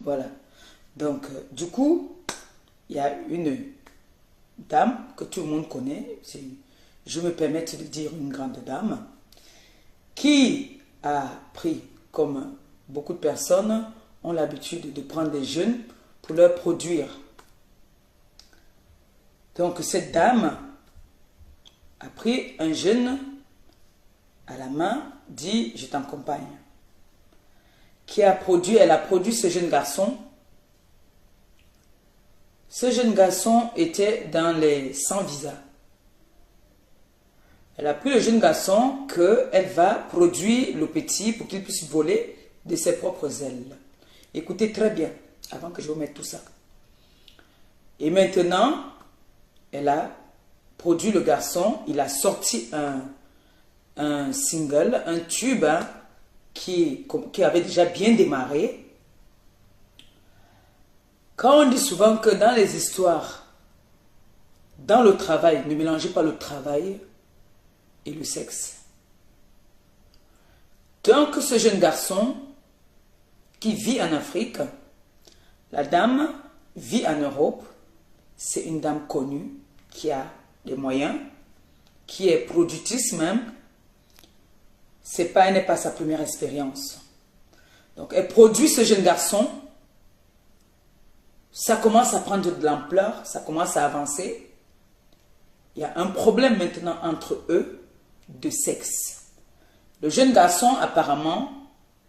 Voilà. Donc, du coup, il y a une dame que tout le monde connaît, je me permets de dire une grande dame, qui a pris, comme beaucoup de personnes ont l'habitude de prendre des jeunes pour leur produire. Donc cette dame a pris un jeune à la main, dit je t'accompagne. Elle a produit ce jeune garçon. Ce jeune garçon était dans les sans visa. Elle a pris le jeune garçon qu'elle va produire le petit pour qu'il puisse voler de ses propres ailes. Écoutez très bien, avant que je vous mette tout ça. Et maintenant, elle a produit le garçon, il a sorti un single, un tube qui avait déjà bien démarré. Quand on dit souvent que dans les histoires, dans le travail, ne mélangez pas le travail et le sexe. Donc ce jeune garçon qui vit en Afrique, la dame vit en Europe, c'est une dame connue qui a des moyens, qui est productrice même. Elle n'est pas sa première expérience. Donc elle produit ce jeune garçon, ça commence à prendre de l'ampleur, ça commence à avancer. Il y a un problème maintenant entre eux de sexe. Le jeune garçon apparemment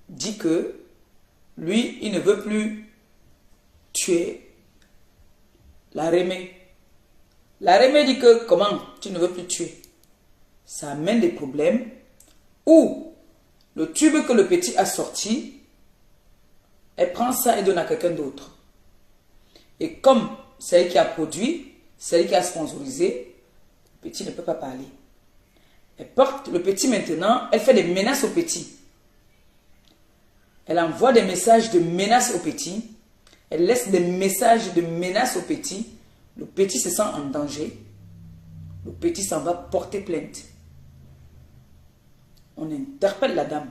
dit que lui, il ne veut plus tuer la Rémé. La Rémé dit que comment tu ne veux plus tuer? Ça amène des problèmes où le tube que le petit a sorti, elle prend ça et donne à quelqu'un d'autre. Et comme c'est elle qui a produit, c'est elle qui a sponsorisé, le petit ne peut pas parler. Elle porte le petit maintenant, elle fait des menaces au petit. Elle envoie des messages de menaces au petit. Elle laisse des messages de menaces au petit. Le petit se sent en danger. Le petit s'en va porter plainte. On interpelle la dame.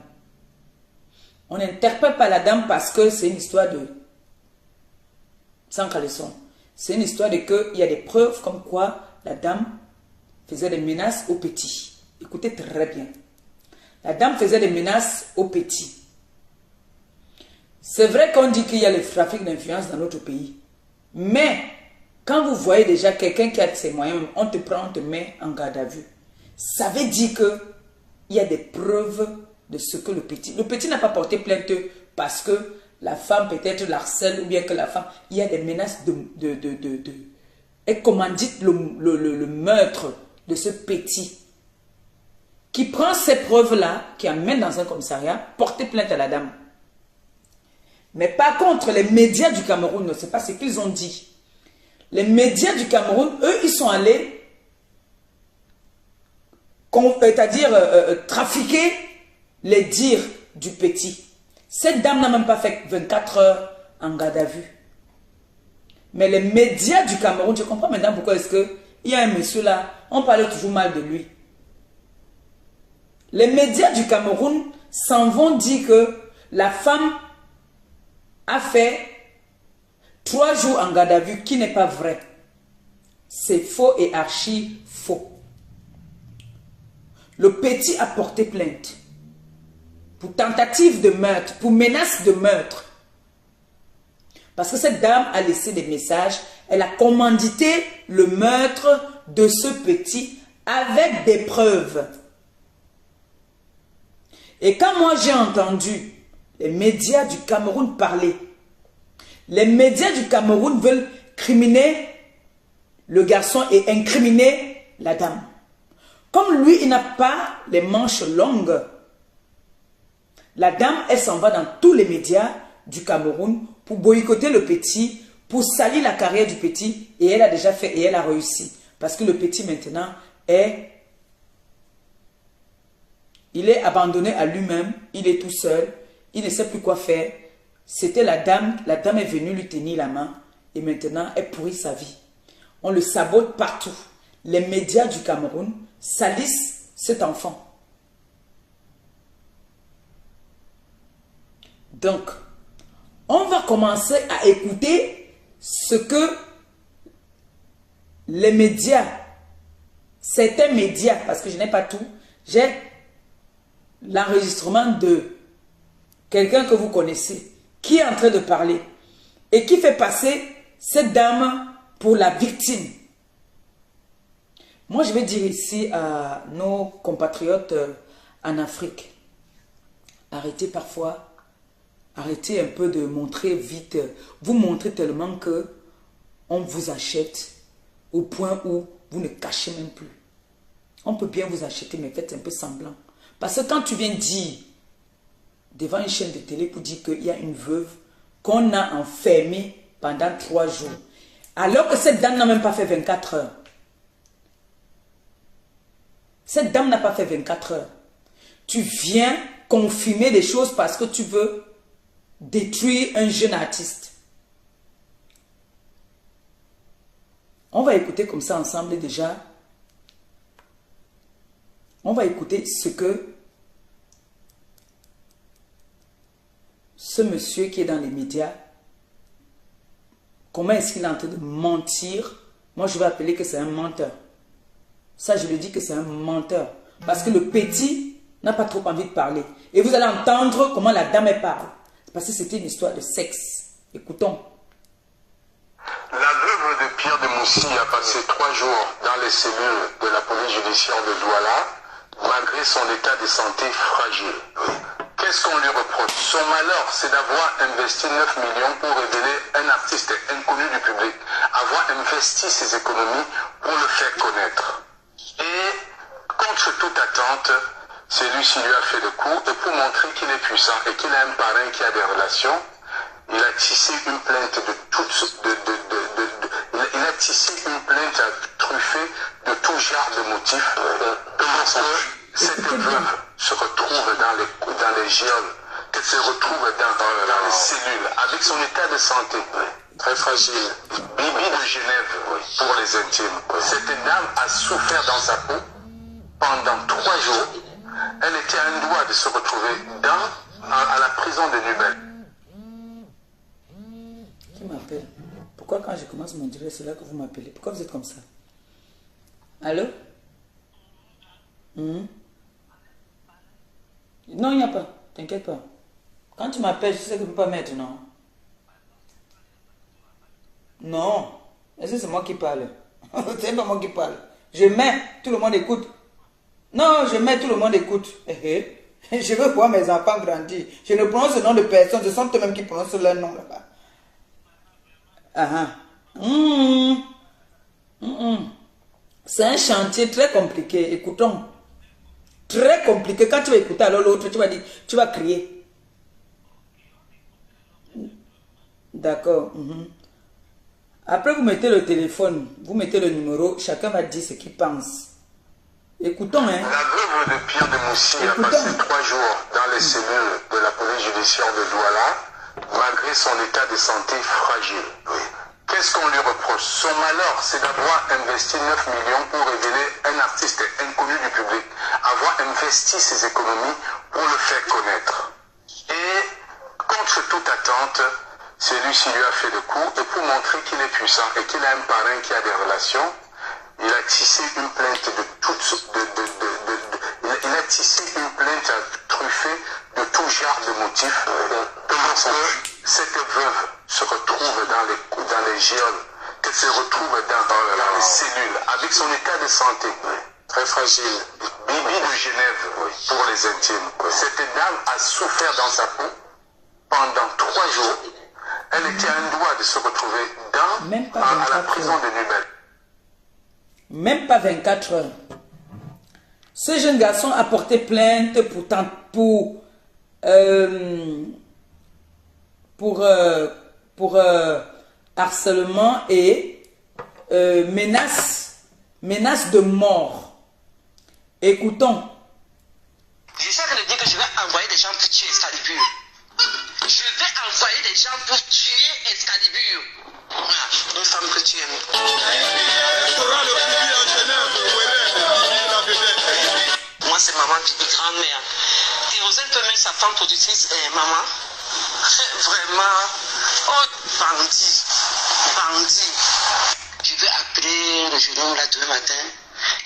On n'interpelle pas la dame parce que c'est une histoire de sans caleçon. C'est une histoire de que il y a des preuves comme quoi la dame faisait des menaces au petit. Écoutez très bien. La dame faisait des menaces au petit. C'est vrai qu'on dit qu'il y a le trafic d'influence dans notre pays. Mais quand vous voyez déjà quelqu'un qui a ses moyens, on te prend, on te met en garde à vue. Ça veut dire qu'il y a des preuves de ce que le petit... Le petit n'a pas porté plainte parce que la femme peut-être l'harcèle ou bien que la femme... Il y a des menaces et commandite le meurtre de ce petit qui prend ces preuves-là, qui amène dans un commissariat, porter plainte à la dame. Mais par contre, les médias du Cameroun ne savent pas ce qu'ils ont dit. Les médias du Cameroun, eux, ils sont allés, c'est-à-dire trafiquer les dires du petit. Cette dame n'a même pas fait 24 heures en garde à vue. Mais les médias du Cameroun, je comprends maintenant pourquoi est-ce qu'il y a un monsieur là, on parlait toujours mal de lui. Les médias du Cameroun s'en vont dire que la femme a fait 3 jours en garde à vue, qui n'est pas vrai. C'est faux et archi faux. Le petit a porté plainte pour tentative de meurtre, pour menace de meurtre. Parce que cette dame a laissé des messages, elle a commandité le meurtre de ce petit avec des preuves. Et quand moi j'ai entendu les médias du Cameroun parler, les médias du Cameroun veulent criminer le garçon et incriminer la dame. Comme lui, il n'a pas les manches longues, la dame, elle s'en va dans tous les médias du Cameroun pour boycotter le petit, pour salir la carrière du petit, et elle a déjà fait et elle a réussi. Parce que le petit maintenant il est abandonné à lui-même, il est tout seul, il ne sait plus quoi faire. C'était la dame est venue lui tenir la main et maintenant elle pourrit sa vie. On le sabote partout. Les médias du Cameroun salissent cet enfant. Donc, On va commencer à écouter ce que les médias, certains médias, parce que je n'ai pas tout, j'ai l'enregistrement de quelqu'un que vous connaissez, qui est en train de parler et qui fait passer cette dame pour la victime. Moi, je vais dire ici à nos compatriotes en Afrique, arrêtez parfois, arrêtez un peu de montrer vite, vous montrez tellement que on vous achète au point où vous ne cachez même plus. On peut bien vous acheter, mais faites un peu semblant. Parce que quand tu viens dire devant une chaîne de télé pour dire qu'il y a une veuve qu'on a enfermée pendant 3 jours, alors que cette dame n'a même pas fait 24 heures. Cette dame n'a pas fait 24 heures. Tu viens confirmer les choses parce que tu veux détruire un jeune artiste. On va écouter comme ça ensemble déjà. On va écouter ce que ce monsieur qui est dans les médias, comment est-ce qu'il est en train de mentir. Moi, je vais appeler que c'est un menteur. Ça, je le dis que c'est un menteur. Parce que le petit n'a pas trop envie de parler. Et vous allez entendre comment la dame elle parle. Parce que c'était une histoire de sexe. Écoutons. La veuve de Pierre de Moussi a passé 3 jours dans les cellules de la police judiciaire de Douala, malgré son état de santé fragile. Qu'est-ce qu'on lui reproche? Son malheur, c'est d'avoir investi 9 millions pour révéler un artiste inconnu du public, avoir investi ses économies pour le faire connaître. Et, contre toute attente, celui-ci lui a fait le coup, et pour montrer qu'il est puissant et qu'il a un parrain qui a des relations, il a tissé une plainte de toutes, il a tissé une plainte truffée de tout genre de motifs, parce que cette veuve se retrouve dans les geôles, qu'elle se retrouve dans les cellules, avec son état de santé très fragile. Bibi de Genève, pour les intimes. Cette dame a souffert dans sa peau pendant 3 jours. Elle était à un doigt de se retrouver à la prison de Nubel. Qui m'appelle? Pourquoi quand je commence mon direct, c'est là que vous m'appelez? Pourquoi vous êtes comme ça? Allô? Non, il n'y a pas. T'inquiète pas. Quand tu m'appelles, je sais que je ne peux pas mettre, non? Non. Est-ce que c'est moi qui parle? C'est pas moi qui parle. Je mets, tout le monde écoute. Non, je mets, tout le monde écoute. Je veux voir mes enfants grandir. Je ne prononce le nom de personne. Ce sont eux-mêmes qui prononcent leur nom là-bas. C'est un chantier très compliqué. Écoutons. Très compliqué. Quand tu vas écouter, alors l'autre, tu vas dire, tu vas crier. D'accord. Après, vous mettez le téléphone, vous mettez le numéro, chacun va dire ce qu'il pense. Écoutons, hein. La veuve de Pierre de Moussi a passé 3 jours dans les cellules de la police judiciaire de Douala, malgré son état de santé fragile. Qu'est-ce qu'on lui reproche? Son malheur, c'est d'avoir investi 9 millions pour révéler un artiste inconnu du public, avoir investi ses économies pour le faire connaître. Et, contre toute attente, celui-ci lui a fait le coup, et pour montrer qu'il est puissant et qu'il a un parrain qui a des relations, il a tissé une plainte de toutes, il a tissé une plainte truffée de tout genre de motifs, parce que cette veuve se retrouve dans les geôles, qu'elle se retrouve dans les cellules, avec son état de santé très fragile. Bibi de Genève, pour les intimes. Cette dame a souffert dans sa peau pendant 3 jours. Elle était à un doigt de se retrouver à la prison de Nubel. Même pas 24 heures. Ce jeune garçon a porté plainte pour harcèlement et menace de mort. Écoutons. J'essaie de dire que je vais envoyer des gens pour tuer Excalibur. Je vais envoyer des gens pour tuer Excalibur. Une femme que tu aimes. Moi, c'est maman Bibi, grand-mère. Kérosène peut mettre sa femme productrice, maman. Vraiment. Oh, bandit. Bandit. Je vais appeler le jeune homme là demain matin.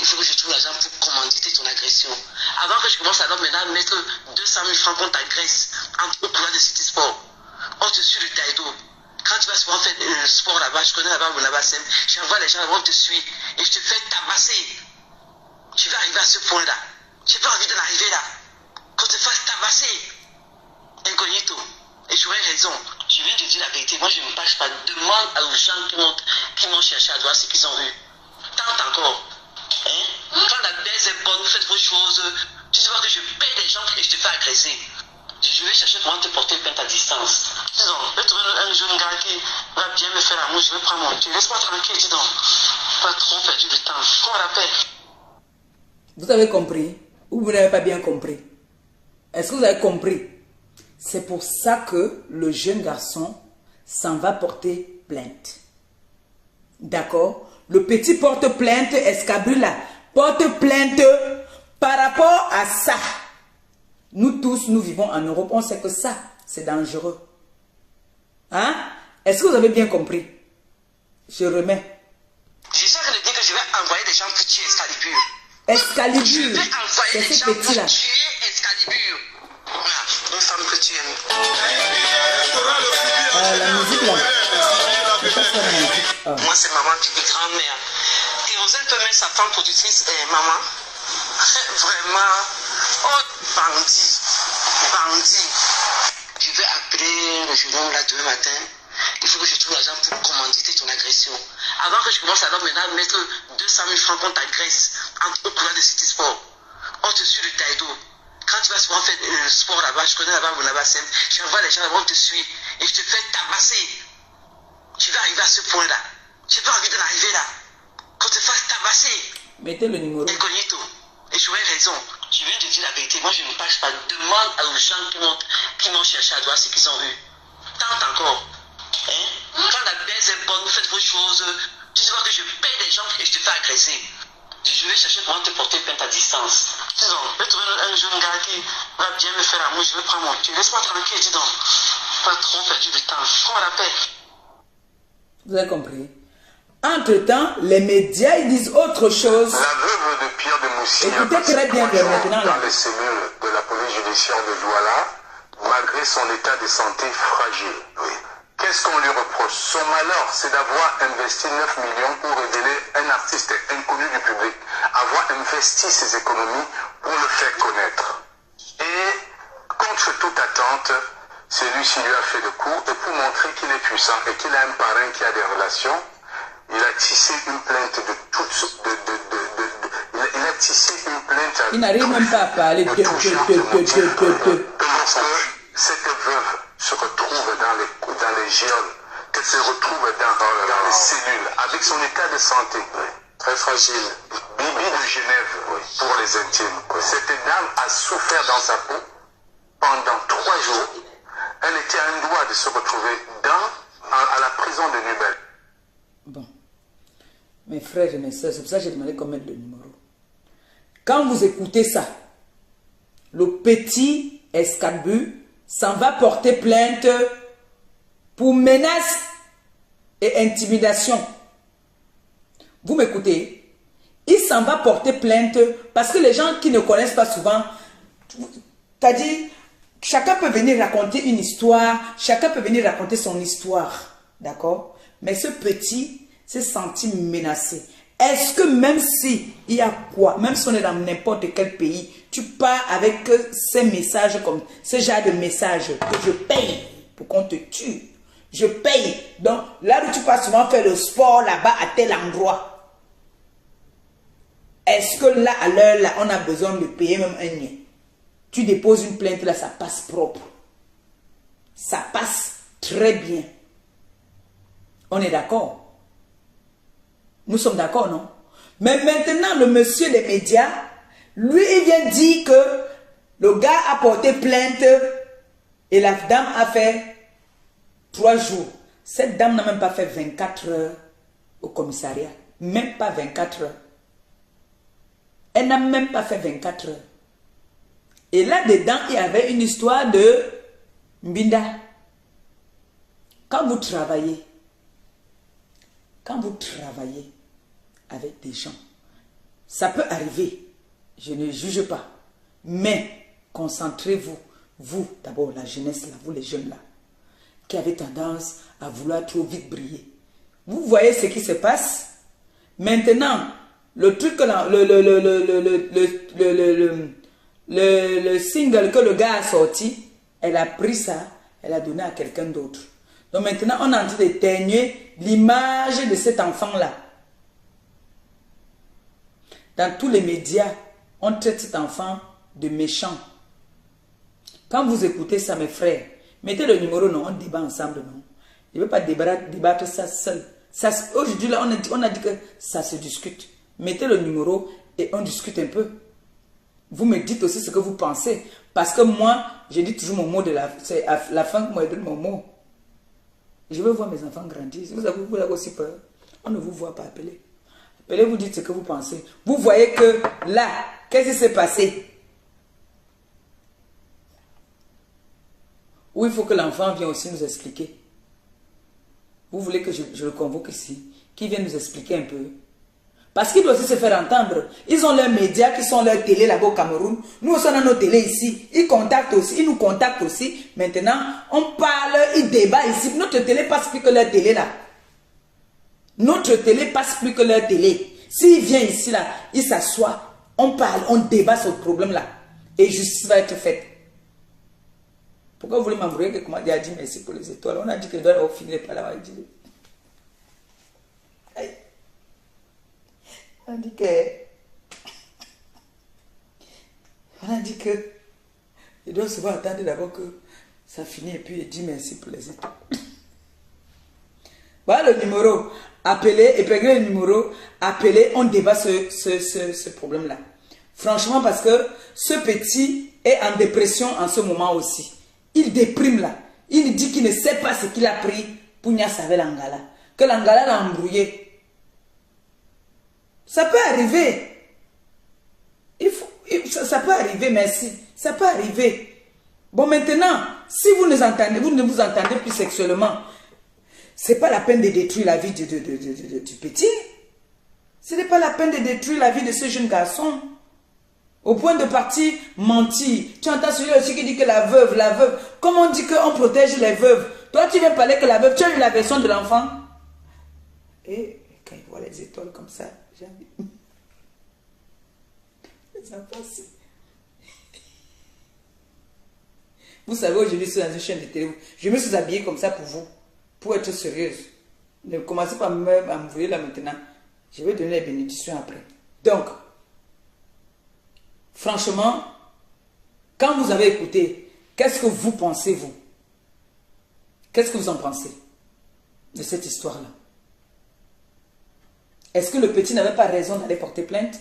Il faut que je trouve l'argent pour commanditer ton agression. Avant que je commence alors maintenant à mettre 200 000 francs contre ta graisse au couloir de City Sport. On te suit le Taïdo. Quand tu vas souvent faire le sport là-bas, je connais là-bas où là-bas, j'envoie les gens là-bas, on te suit. Et je te fais tabasser. Tu vas arriver à ce point-là. J'ai pas envie d'en arriver là. Qu'on te fasse tabasser. Incognito. Et j'aurais raison. Je viens de dire la vérité. Moi, je ne me cache pas. Demande aux gens qui m'ont cherché à droite ce qu'ils ont eu. Tente encore. Hein? Quand la baisse est bonne, vous faites vos choses. Tu vois que je paye des gens et je te fais agresser. Je vais chercher comment te porter plainte à distance. Disons, je vais trouver un jeune gars qui va bien me faire l'amour. Je vais prendre mon Dieu. Laisse-moi tranquille, dis donc. Pas trop perdu de temps. Qu'on rappelle. Vous avez compris? Ou vous n'avez pas bien compris? Est-ce que vous avez compris? C'est pour ça que le jeune garçon s'en va porter plainte. D'accord? Le petit porte plainte, Escabula, porte plainte par rapport à ça. Nous tous, nous vivons en Europe, on sait que ça, c'est dangereux. Hein? Est-ce que vous avez bien compris? Je remets. Je suis en train de dire que je vais envoyer des gens pour tuer Excalibur. Excalibur, Je vais envoyer des gens pour petit-là. tuer Excalibur. Voilà, une femme que tu aimes. La musique là. Moi, c'est maman Bibi, grand-mère. Et Roselle peut mettre sa femme productrice, maman. Vraiment. Oh, bandit. Bandit. Je vais appeler le jeune homme là demain matin. Il faut que je trouve l'argent pour commanditer ton agression. Avant que je commence alors maintenant à mettre 200 000 francs contre ta graisse au couloir de City Sport. On te suit le Taïdo. Quand tu vas souvent faire le sport là-bas, je connais là-bas où là-bas, j'envoie les gens là-bas, on te suit. Et je te fais tabasser. Tu vas arriver à ce point-là. J'ai pas envie d'en arriver là. Qu'on te fasse tabasser. Mettez le numéro. Incognito. Et j'aurais raison. Je viens de dire la vérité. Moi, je ne me cache pas. Demande aux gens qui m'ont cherché à droite ce qu'ils ont eu. Tente encore. Hein? Quand la baisse est bonne, vous faites vos choses. Tu vois que je paye des gens et je te fais agresser. Je vais chercher comment te porter plainte à distance. Disons, je vais trouver un jeune gars qui va bien me faire l'amour. Je vais prendre mon Dieu. Laisse-moi tranquille, dis donc. Pas trop perdu de temps. Qu'on rappelle. Vous avez compris? Entre-temps, les médias ils disent autre chose. La veuve de Pierre de Moussy a Écoutez passé très bien 3 jours maintenant là. dans les cellules de la police judiciaire de Douala, malgré son état de santé fragile. Oui. Qu'est-ce qu'on lui reproche? Son malheur, c'est d'avoir investi 9 millions pour révéler un artiste inconnu du public, avoir investi ses économies pour le faire connaître. Et, contre toute attente, celui-ci lui a fait le coup, et pour montrer qu'il est puissant et qu'il a un parrain qui a des relations, il a tissé une plainte de toutes sortes il a tissé une plainte Il n'arrive même pas à parler de pour que cette veuve se retrouve dans les geôles, qu'elle se retrouve dans les cellules, avec son état de santé très fragile. Bibi de Genève, pour les intimes. Cette dame a souffert dans sa peau pendant 3 jours. Elle était à un doigt de se retrouver à la prison de Nubel. Bon. Mes frères et mes soeurs, c'est pour ça que j'ai demandé qu'on mette le numéro. Quand vous écoutez ça, le petit Escalibur s'en va porter plainte pour menace et intimidation. Vous m'écoutez? Il s'en va porter plainte parce que les gens qui ne connaissent pas souvent, c'est-à-dire, chacun peut venir raconter une histoire, chacun peut venir raconter son histoire, d'accord? Mais ce petit s'est senti menacé. Est-ce que même si il y a quoi, même si on est dans n'importe quel pays, tu pars avec ces messages comme ce genre de messages que je paye pour qu'on te tue. Je paye. Donc là où tu pars souvent faire le sport là-bas à tel endroit. Est-ce que là, à l'heure là, on a besoin de payer même un lien? Tu déposes une plainte là, ça passe propre. Ça passe très bien. On est d'accord? Nous sommes d'accord, non? Mais maintenant, le monsieur des médias, lui, il vient dire que le gars a porté plainte et la dame a fait 3 jours. Cette dame n'a même pas fait 24 heures au commissariat. Même pas 24 heures. Elle n'a même pas fait 24 heures. Et là-dedans, il y avait une histoire de Mbinda. quand vous travaillez avec des gens, ça peut arriver, je ne juge pas, mais concentrez-vous, vous d'abord la jeunesse là, vous les jeunes là, qui avez tendance à vouloir trop vite briller. Vous voyez ce qui se passe. Maintenant, le truc, le single que le gars a sorti, elle a pris ça, elle a donné à quelqu'un d'autre. Donc maintenant, on est en train d'éteigner l'image de cet enfant-là. Dans tous les médias, on traite cet enfant de méchant. Quand vous écoutez ça, mes frères, mettez le numéro, non, on débat ensemble, non. Je ne veux pas débattre ça seul. Aujourd'hui, là, on a dit que ça se discute. Mettez le numéro et on discute un peu. Vous me dites aussi ce que vous pensez. Parce que moi, je dis toujours mon mot de la... C'est à la fin que moi, je donne mon mot. Je veux voir mes enfants grandir. Vous avez aussi peur. On ne vous voit pas appeler. Appelez, vous dites ce que vous pensez. Vous voyez que là, qu'est-ce qui s'est passé? Ou il faut que l'enfant vienne aussi nous expliquer. Vous voulez que je le convoque ici, qu'il vienne nous expliquer un peu. Parce qu'il doit aussi se faire entendre. Ils ont leurs médias qui sont leurs télé là-bas au Cameroun. Nous aussi on a nos télés ici. Ils contactent aussi, ils nous contactent aussi. Maintenant, on parle, ils débattent ici. Notre télé passe plus que leur télé là. Notre télé passe plus que leur télé. S'il vient ici là, il s'assoit, on parle, on débat sur le problème là. Et justice va être faite. Pourquoi vous voulez m'embrouiller que comment il a dit merci pour les étoiles? On a dit que je dois finir par là. On a dit que je dois souvent attendre d'abord que ça finisse et puis dire merci pour les étoiles. Voilà le numéro. Appelez, épinglez le numéro, appelez, on débat ce problème-là. Franchement, parce que ce petit est en dépression en ce moment aussi. Il déprime là. Il dit qu'il ne sait pas ce qu'il a pris pour Niasavé l'Angala. Que l'Angala l'a embrouillé. Ça peut arriver. Ça peut arriver, merci. Ça peut arriver. Bon, maintenant, si vous ne vous entendez plus sexuellement, ce n'est pas la peine de détruire la vie du petit. Ce n'est pas la peine de détruire la vie de ce jeune garçon. Au point de partir mentir. Tu entends celui aussi qui dit que la veuve. Comment on dit qu'on protège les veuves? Toi, tu viens parler que la veuve, tu as eu la version de l'enfant. Et quand il voit les étoiles comme ça, j'ai envie. Les enfants, vous savez, aujourd'hui, je suis dans une chaîne de télé. Je me suis habillée comme ça pour vous. Pour être sérieuse. Ne commencez pas à m'envoyer là maintenant. Je vais donner les bénédictions après. Donc, franchement, quand vous avez écouté, qu'est-ce que vous pensez, vous? Qu'est-ce que vous en pensez de cette histoire-là? Est-ce que le petit n'avait pas raison d'aller porter plainte?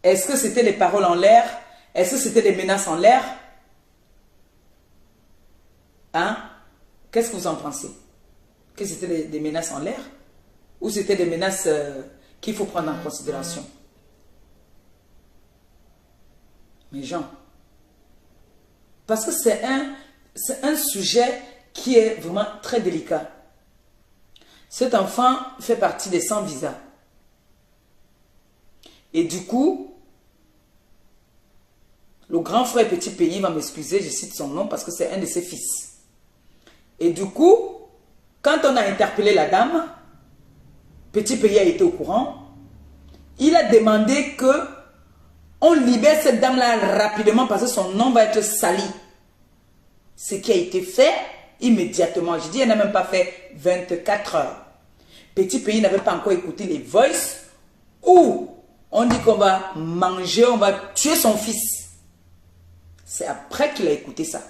Est-ce que c'était les paroles en l'air? Est-ce que c'était des menaces en l'air? Hein? Qu'est-ce que vous en pensez? Que c'était des menaces en l'air? Ou c'était des menaces qu'il faut prendre en considération? Mes gens, parce que c'est un sujet qui est vraiment très délicat. Cet enfant fait partie des sans visa. Et du coup, le grand frère petit pays va m'excuser, je cite son nom parce que c'est un de ses fils. Et du coup, quand on a interpellé la dame, petit pays a été au courant, il a demandé que on libère cette dame-là rapidement parce que son nom va être sali. Ce qui a été fait immédiatement. Je dis, elle n'a même pas fait 24 heures. Petit pays n'avait pas encore écouté les voices où on dit qu'on va manger, on va tuer son fils. C'est après qu'il a écouté ça.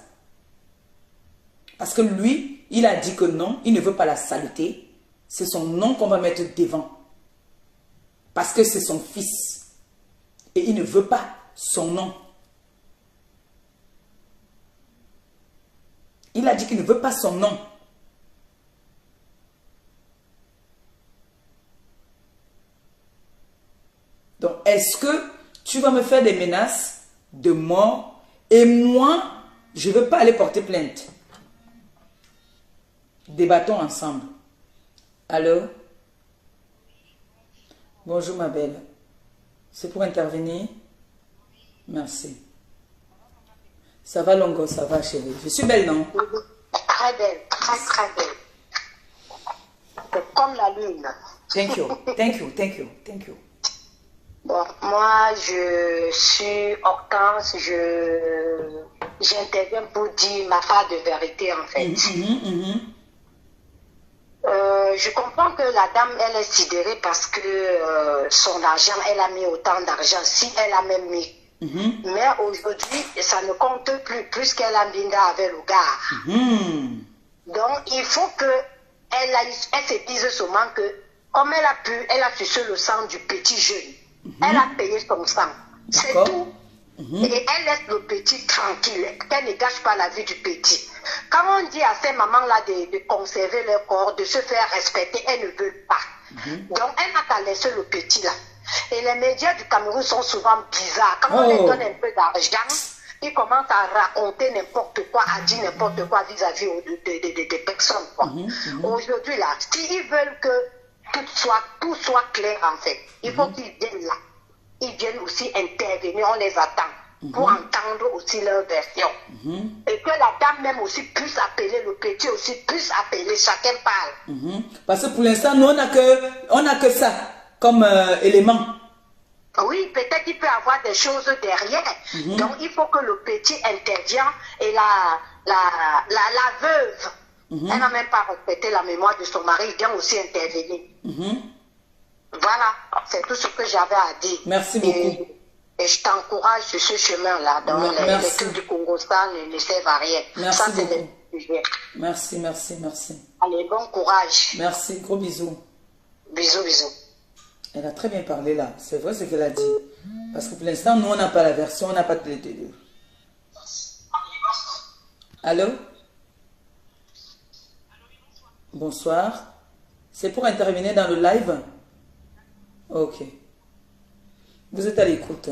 Parce que lui, il a dit que non, il ne veut pas la saleté. C'est son nom qu'on va mettre devant. Parce que c'est son fils. Et il ne veut pas son nom. Il a dit qu'il ne veut pas son nom. Donc, est-ce que tu vas me faire des menaces de mort et moi, je ne veux pas aller porter plainte? Débattons ensemble. Allô? Bonjour ma belle. C'est pour intervenir? Merci. Ça va Longo, ça va chérie. Je suis belle, non? Très belle, très très belle. C'est comme la lune. Thank you, thank you, thank you, thank you. Bon, moi je suis Hortense, j'interviens pour dire ma part de vérité en fait. Je comprends que la dame, elle est sidérée parce que son argent, elle a mis autant d'argent, si elle a même mis. Mais aujourd'hui, ça ne compte plus, puisqu'elle a mis avec le gars. Donc, il faut que elle se dise seulement que, comme elle a sucé le sang du petit jeune, elle a payé son sang. C'est tout. Et elle laisse le petit tranquille, qu'elle ne gâche pas la vie du petit. Quand on dit à ces mamans-là de conserver leur corps, de se faire respecter, elles ne veulent pas. Donc, elle n'a qu'à laisser le petit là. Et les médias du Cameroun sont souvent bizarres. Quand on leur donne un peu d'argent, ils commencent à raconter n'importe quoi, à dire n'importe quoi vis-à-vis des personnes. Aujourd'hui, là, s'ils veulent que tout soit clair, en fait, il faut qu'ils viennent là. Ils viennent aussi intervenir, on les attend, pour entendre aussi leur version. Et que la dame même aussi puisse appeler, le petit aussi puisse appeler, chacun parle. Parce que pour l'instant, nous, on a que ça comme élément. Oui, peut-être qu'il peut y avoir des choses derrière. Donc, il faut que le petit intervienne et la veuve, elle n'a même pas respecté la mémoire de son mari, il vient aussi intervenir. Voilà, c'est tout ce que j'avais à dire. Merci beaucoup. Et je t'encourage sur ce chemin-là. Donc, les trucs du Congo, ça ne servent à rien. Merci ça, c'est beaucoup. des sujets. Merci, merci, merci. Allez, bon courage. Merci, gros bisous. Bisous, bisous. Elle a très bien parlé là. C'est vrai ce qu'elle a dit. Parce que pour l'instant, nous, on n'a pas la version, on n'a pas de les deux. Allô? Bonsoir. C'est pour intervenir dans le live? Ok. Vous êtes à l'écoute.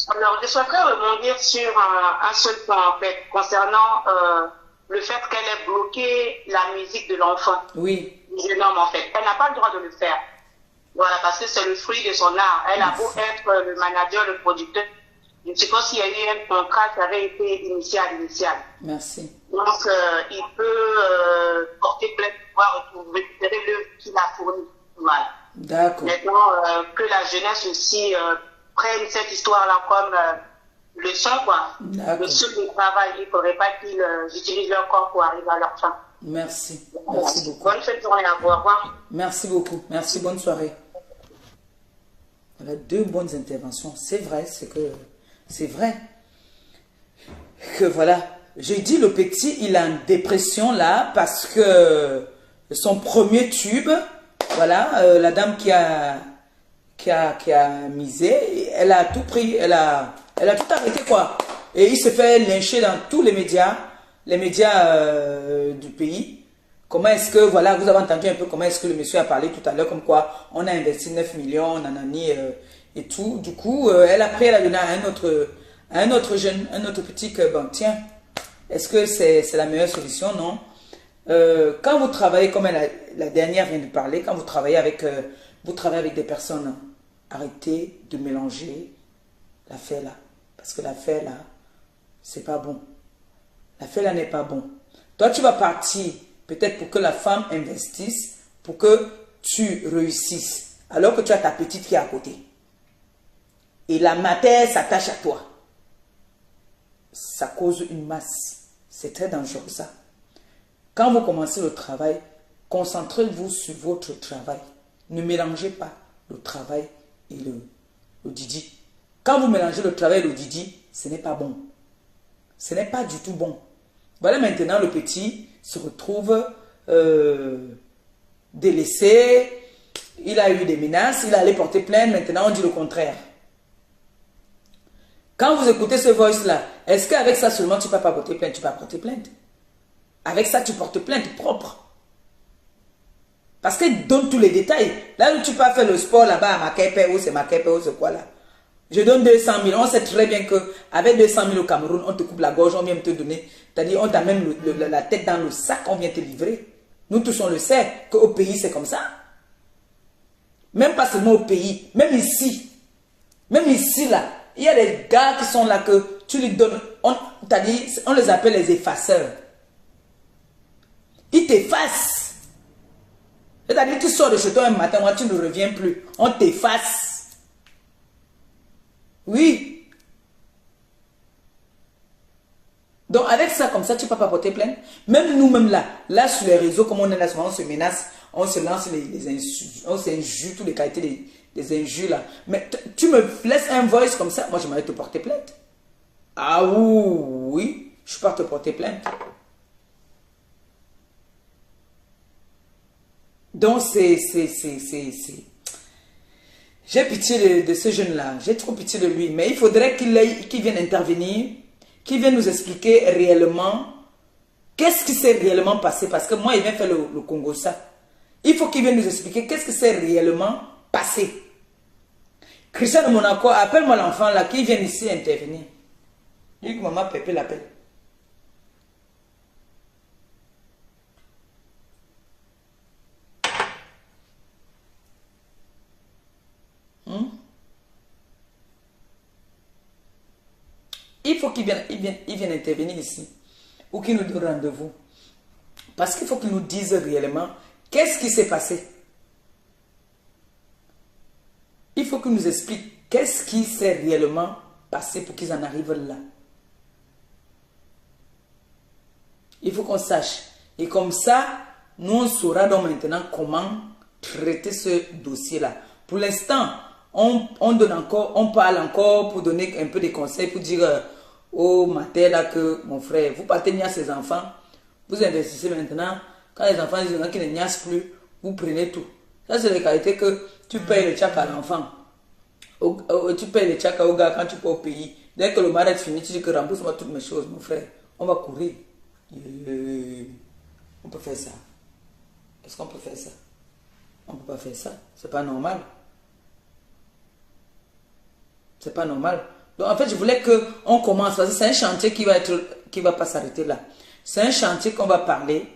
Alors, je souhaiterais rebondir sur un seul point, en fait, concernant le fait qu'elle ait bloqué la musique de l'enfant. Oui. Du jeune homme, en fait. Elle n'a pas le droit de le faire. Voilà, parce que c'est le fruit de son art. Elle a beau être le manager, le producteur. Je ne sais pas s'il y a eu un contrat qui avait été initié à l'initial. Merci. Donc, il peut porter plainte pour pouvoir récupérer l'œuvre qu'il a fournie. Voilà. D'accord. Maintenant, que la jeunesse aussi prenne cette histoire-là comme leçon, quoi. Le seul du travail, il ne faudrait pas qu'ils utilisent leur corps pour arriver à leur fin. Merci. Merci beaucoup. Bonne fin de journée à vous. Au revoir. Merci beaucoup. Merci. Bonne soirée. Voilà deux bonnes interventions. C'est vrai, c'est vrai que voilà. J'ai dit le petit, il a une dépression là parce que son premier tube, voilà, la dame qui a misé, elle a tout pris, elle a tout arrêté quoi. Et il se fait lyncher dans tous les médias du pays. Comment est-ce que, voilà, vous avez entendu un peu comment est-ce que le monsieur a parlé tout à l'heure, comme quoi on a investi 9 millions, nanani, et tout. Du coup, elle a pris, elle a donné à un autre jeune, un autre petit que, bon, tiens, est-ce que c'est la meilleure solution? Non. Quand vous travaillez, comme la dernière vient de parler, quand vous travaillez avec des personnes, arrêtez de mélanger l'affaire là. Parce que l'affaire là, c'est pas bon. L'affaire là n'est pas bon. Toi, tu vas partir peut-être pour que la femme investisse, pour que tu réussisses, alors que tu as ta petite qui est à côté. Et la matière s'attache à toi. Ça cause une masse. C'est très dangereux ça. Quand vous commencez le travail, concentrez-vous sur votre travail. Ne mélangez pas le travail et le didi. Quand vous mélangez le travail et le didi, ce n'est pas bon. Ce n'est pas du tout bon. Voilà, maintenant le petit se retrouve délaissé. Il a eu des menaces, il allait porter plainte. Maintenant, on dit le contraire. Quand vous écoutez ce voice-là, est-ce qu'avec ça seulement tu ne vas pas porter plainte? Tu vas porter plainte. Avec ça, tu portes plainte propre. Parce qu'il donne tous les détails. Là où tu peux faire le sport là-bas à Makepe, c'est Makepe, c'est quoi là? Je donne 200 000. On sait très bien qu'avec 200 000 au Cameroun, on te coupe la gorge, on vient te donner C'est-à-dire, on t'a même la tête dans le sac, on vient te livrer. Nous tous, on le sait, qu'au pays, c'est comme ça. Même pas seulement au pays, même ici. Même ici, là, il y a des gars qui sont là que tu lui donnes, on les appelle les effaceurs. Ils t'effacent. C'est-à-dire, tu sors de chez toi un matin, moi, tu ne reviens plus. On t'efface. Oui. Donc, avec ça, comme ça, tu ne peux pas porter plainte. Même nous-mêmes là sur les réseaux, comme on est là, souvent, on se menace, on se lance les insultes, on s'injure, toutes les qualités des injures là. Mais tu me laisses un voice comme ça, moi, je m'arrête de te porter plainte. Ah oui, je peux pas te porter plainte. Donc, j'ai pitié de ce jeune-là. J'ai trop pitié de lui. Mais il faudrait qu'il vienne intervenir, qu'il vienne nous expliquer réellement qu'est-ce qui s'est réellement passé. Parce que moi, il vient faire le Congo ça. Il faut qu'il vienne nous expliquer qu'est-ce qui s'est réellement passé. Christian de Monaco, appelle-moi l'enfant là, qui vient ici intervenir. Lui que maman Pépé l'appelle. Il faut qu'il vienne intervenir ici. Ou qu'il nous donne rendez-vous. Parce qu'il faut qu'il nous dise réellement qu'est-ce qui s'est passé. Il faut qu'il nous explique qu'est-ce qui s'est réellement passé pour qu'ils en arrivent là. Il faut qu'on sache. Et comme ça, nous on saura donc maintenant comment traiter ce dossier-là. Pour l'instant, on parle encore pour donner un peu de conseils, pour dire au matin là que mon frère, vous partez niasse ses enfants, vous investissez maintenant. Quand les enfants disent qu'ils ne niassent plus, vous prenez tout. Ça, c'est les qualités que tu payes le tchak à l'enfant. Tu payes le tchak au gars quand tu pars au pays. Dès que le mariage est fini, tu dis que rembourse-moi toutes mes choses, mon frère. On va courir. On peut faire ça. Est-ce qu'on peut faire ça? On ne peut pas faire ça. C'est pas normal. C'est pas normal. Donc en fait, je voulais qu'on commence. Parce que c'est un chantier qui va pas s'arrêter là. C'est un chantier qu'on va parler.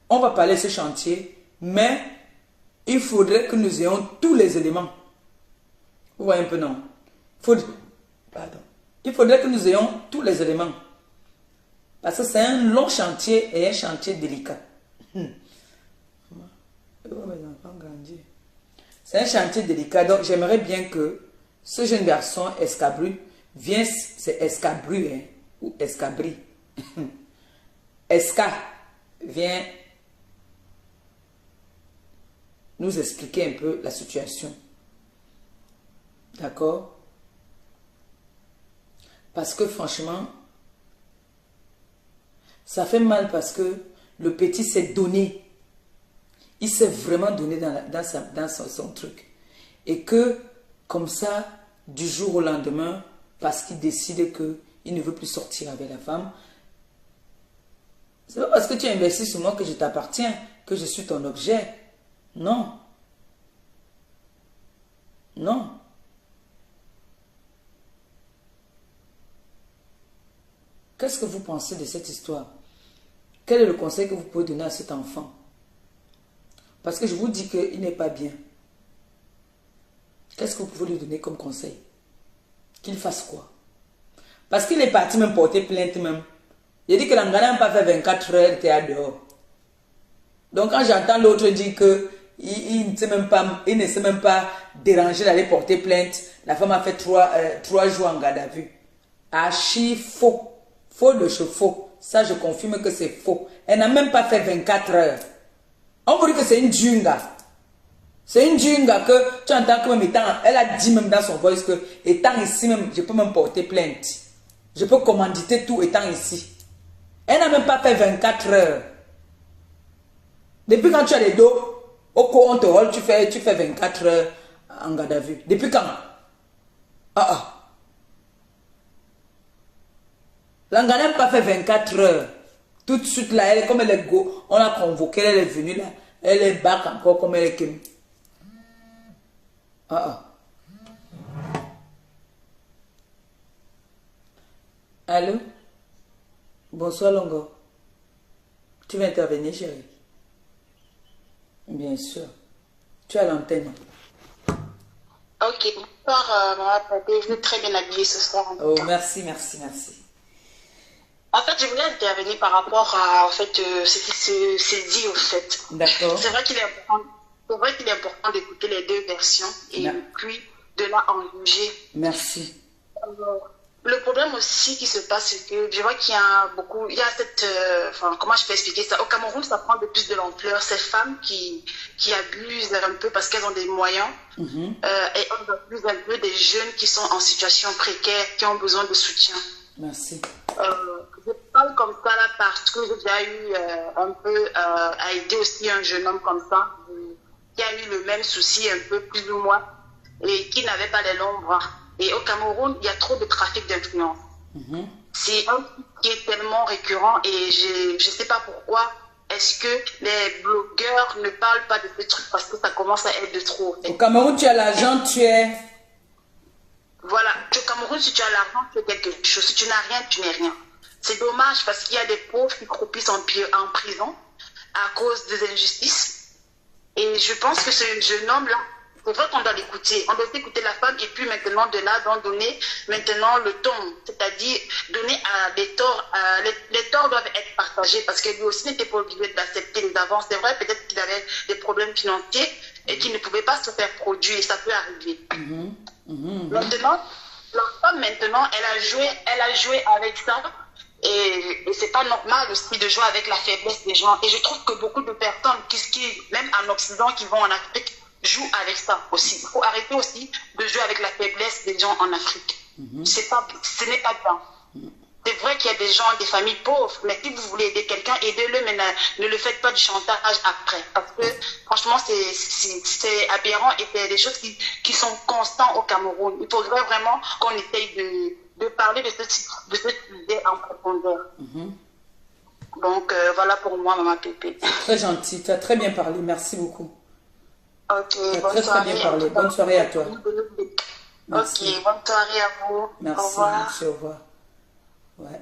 On va parler de ce chantier. Mais il faudrait que nous ayons tous les éléments. Vous voyez un peu, non? Il faudrait que nous ayons tous les éléments. Parce que c'est un long chantier et un chantier délicat. C'est un chantier délicat. Donc j'aimerais bien que ce jeune garçon Escabru vienne, c'est Escabru hein, ou Escabri. Esca vient nous expliquer un peu la situation. D'accord? Parce que franchement, ça fait mal parce que le petit s'est donné. Il s'est vraiment donné dans son truc. Et que, comme ça, du jour au lendemain, parce qu'il décide qu'il ne veut plus sortir avec la femme, c'est pas parce que tu as investi sur moi que je t'appartiens, que je suis ton objet. Non. Non. Qu'est-ce que vous pensez de cette histoire? Quel est le conseil que vous pouvez donner à cet enfant? Parce que je vous dis qu'il n'est pas bien. Qu'est-ce que vous pouvez lui donner comme conseil? Qu'il fasse quoi? Parce qu'il est parti même porter plainte même. Il dit que l'Angana n'a pas fait 24 heures, il était dehors. Donc quand j'entends l'autre dire qu'il ne s'est même pas dérangé d'aller porter plainte, la femme a fait 3 jours en garde à vue. Archi faux. Faux de chez faux. Ça, je confirme que c'est faux. Elle n'a même pas fait 24 heures. On vous dit que c'est une djunga. C'est une djunga que tu entends que même étant, elle a dit même dans son voice que étant ici même, je peux même porter plainte. Je peux commanditer tout étant ici. Elle n'a même pas fait 24 heures. Depuis quand tu as les dos, au cours on te rôle, tu fais 24 heures en garde à vue. Depuis quand? L'Angana n'a pas fait 24 heures. Tout de suite là, elle est comme elle est go. On l'a convoquée, elle est venue là. Elle est back encore comme elle est comme. Allô? Bonsoir Longo. Tu veux intervenir, chérie? Bien sûr. Tu as l'antenne. Ok, bonsoir, maman Pépé. Vous êtes très bien habillée ce soir. Oh, merci, merci, merci. En fait, je voulais intervenir par rapport à en fait, ce qui s'est dit, au fait. D'accord. C'est vrai qu'il est important, d'écouter les deux versions et puis de là en juger. Merci. Le problème aussi qui se passe, c'est que je vois qu'il y a cette, enfin, comment je peux expliquer ça? Au Cameroun, ça prend de plus de l'ampleur. Ces femmes qui abusent un peu parce qu'elles ont des moyens, et on abuse un peu des jeunes qui sont en situation précaire, qui ont besoin de soutien. Merci. Je parle comme ça là parce que j'ai déjà eu un peu à aider aussi un jeune homme comme ça, qui a eu le même souci un peu plus ou moins, et qui n'avait pas les longs bras. Et au Cameroun, il y a trop de trafic d'influence. C'est un truc qui est tellement récurrent et je ne sais pas pourquoi. Est-ce que les blogueurs ne parlent pas de ce truc parce que ça commence à être de trop? Au Cameroun, tu as l'argent, tu es... Voilà. Au Cameroun, si tu as l'argent, tu es quelque chose. Si tu n'as rien, tu n'es rien. C'est dommage parce qu'il y a des pauvres qui croupissent en prison à cause des injustices. Et je pense que ce jeune homme-là, c'est vrai qu'on doit l'écouter. On doit écouter la femme et puis maintenant de là, donner maintenant le ton. C'est-à-dire donner à des torts. Les torts doivent être partagés parce que lui aussi n'était pas obligé d'accepter les avances. C'est vrai, peut-être qu'il avait des problèmes financiers et qu'il ne pouvait pas se faire produire. Et ça peut arriver. Maintenant, la femme maintenant, elle a joué avec ça. Et c'est pas normal aussi de jouer avec la faiblesse des gens. Et je trouve que beaucoup de personnes même en Occident, qui vont en Afrique, jouent avec ça aussi. Il faut arrêter aussi de jouer avec la faiblesse des gens en Afrique. Ce n'est pas bien. C'est vrai qu'il y a des gens, des familles pauvres, mais si vous voulez aider quelqu'un, aidez-le, mais ne le faites pas du chantage après. Parce que franchement, c'est aberrant et c'est des choses qui sont constantes au Cameroun. Il faudrait vraiment qu'on essaye de parler de ce sujet en profondeur. Donc voilà pour moi, maman Pépé. Très gentil, tu as très bien parlé, merci beaucoup. Ok, tu as très bien parlé. Bonne soirée à toi. Merci. Ok, bonne soirée à vous. Merci, au revoir. merci, au revoir. Ouais.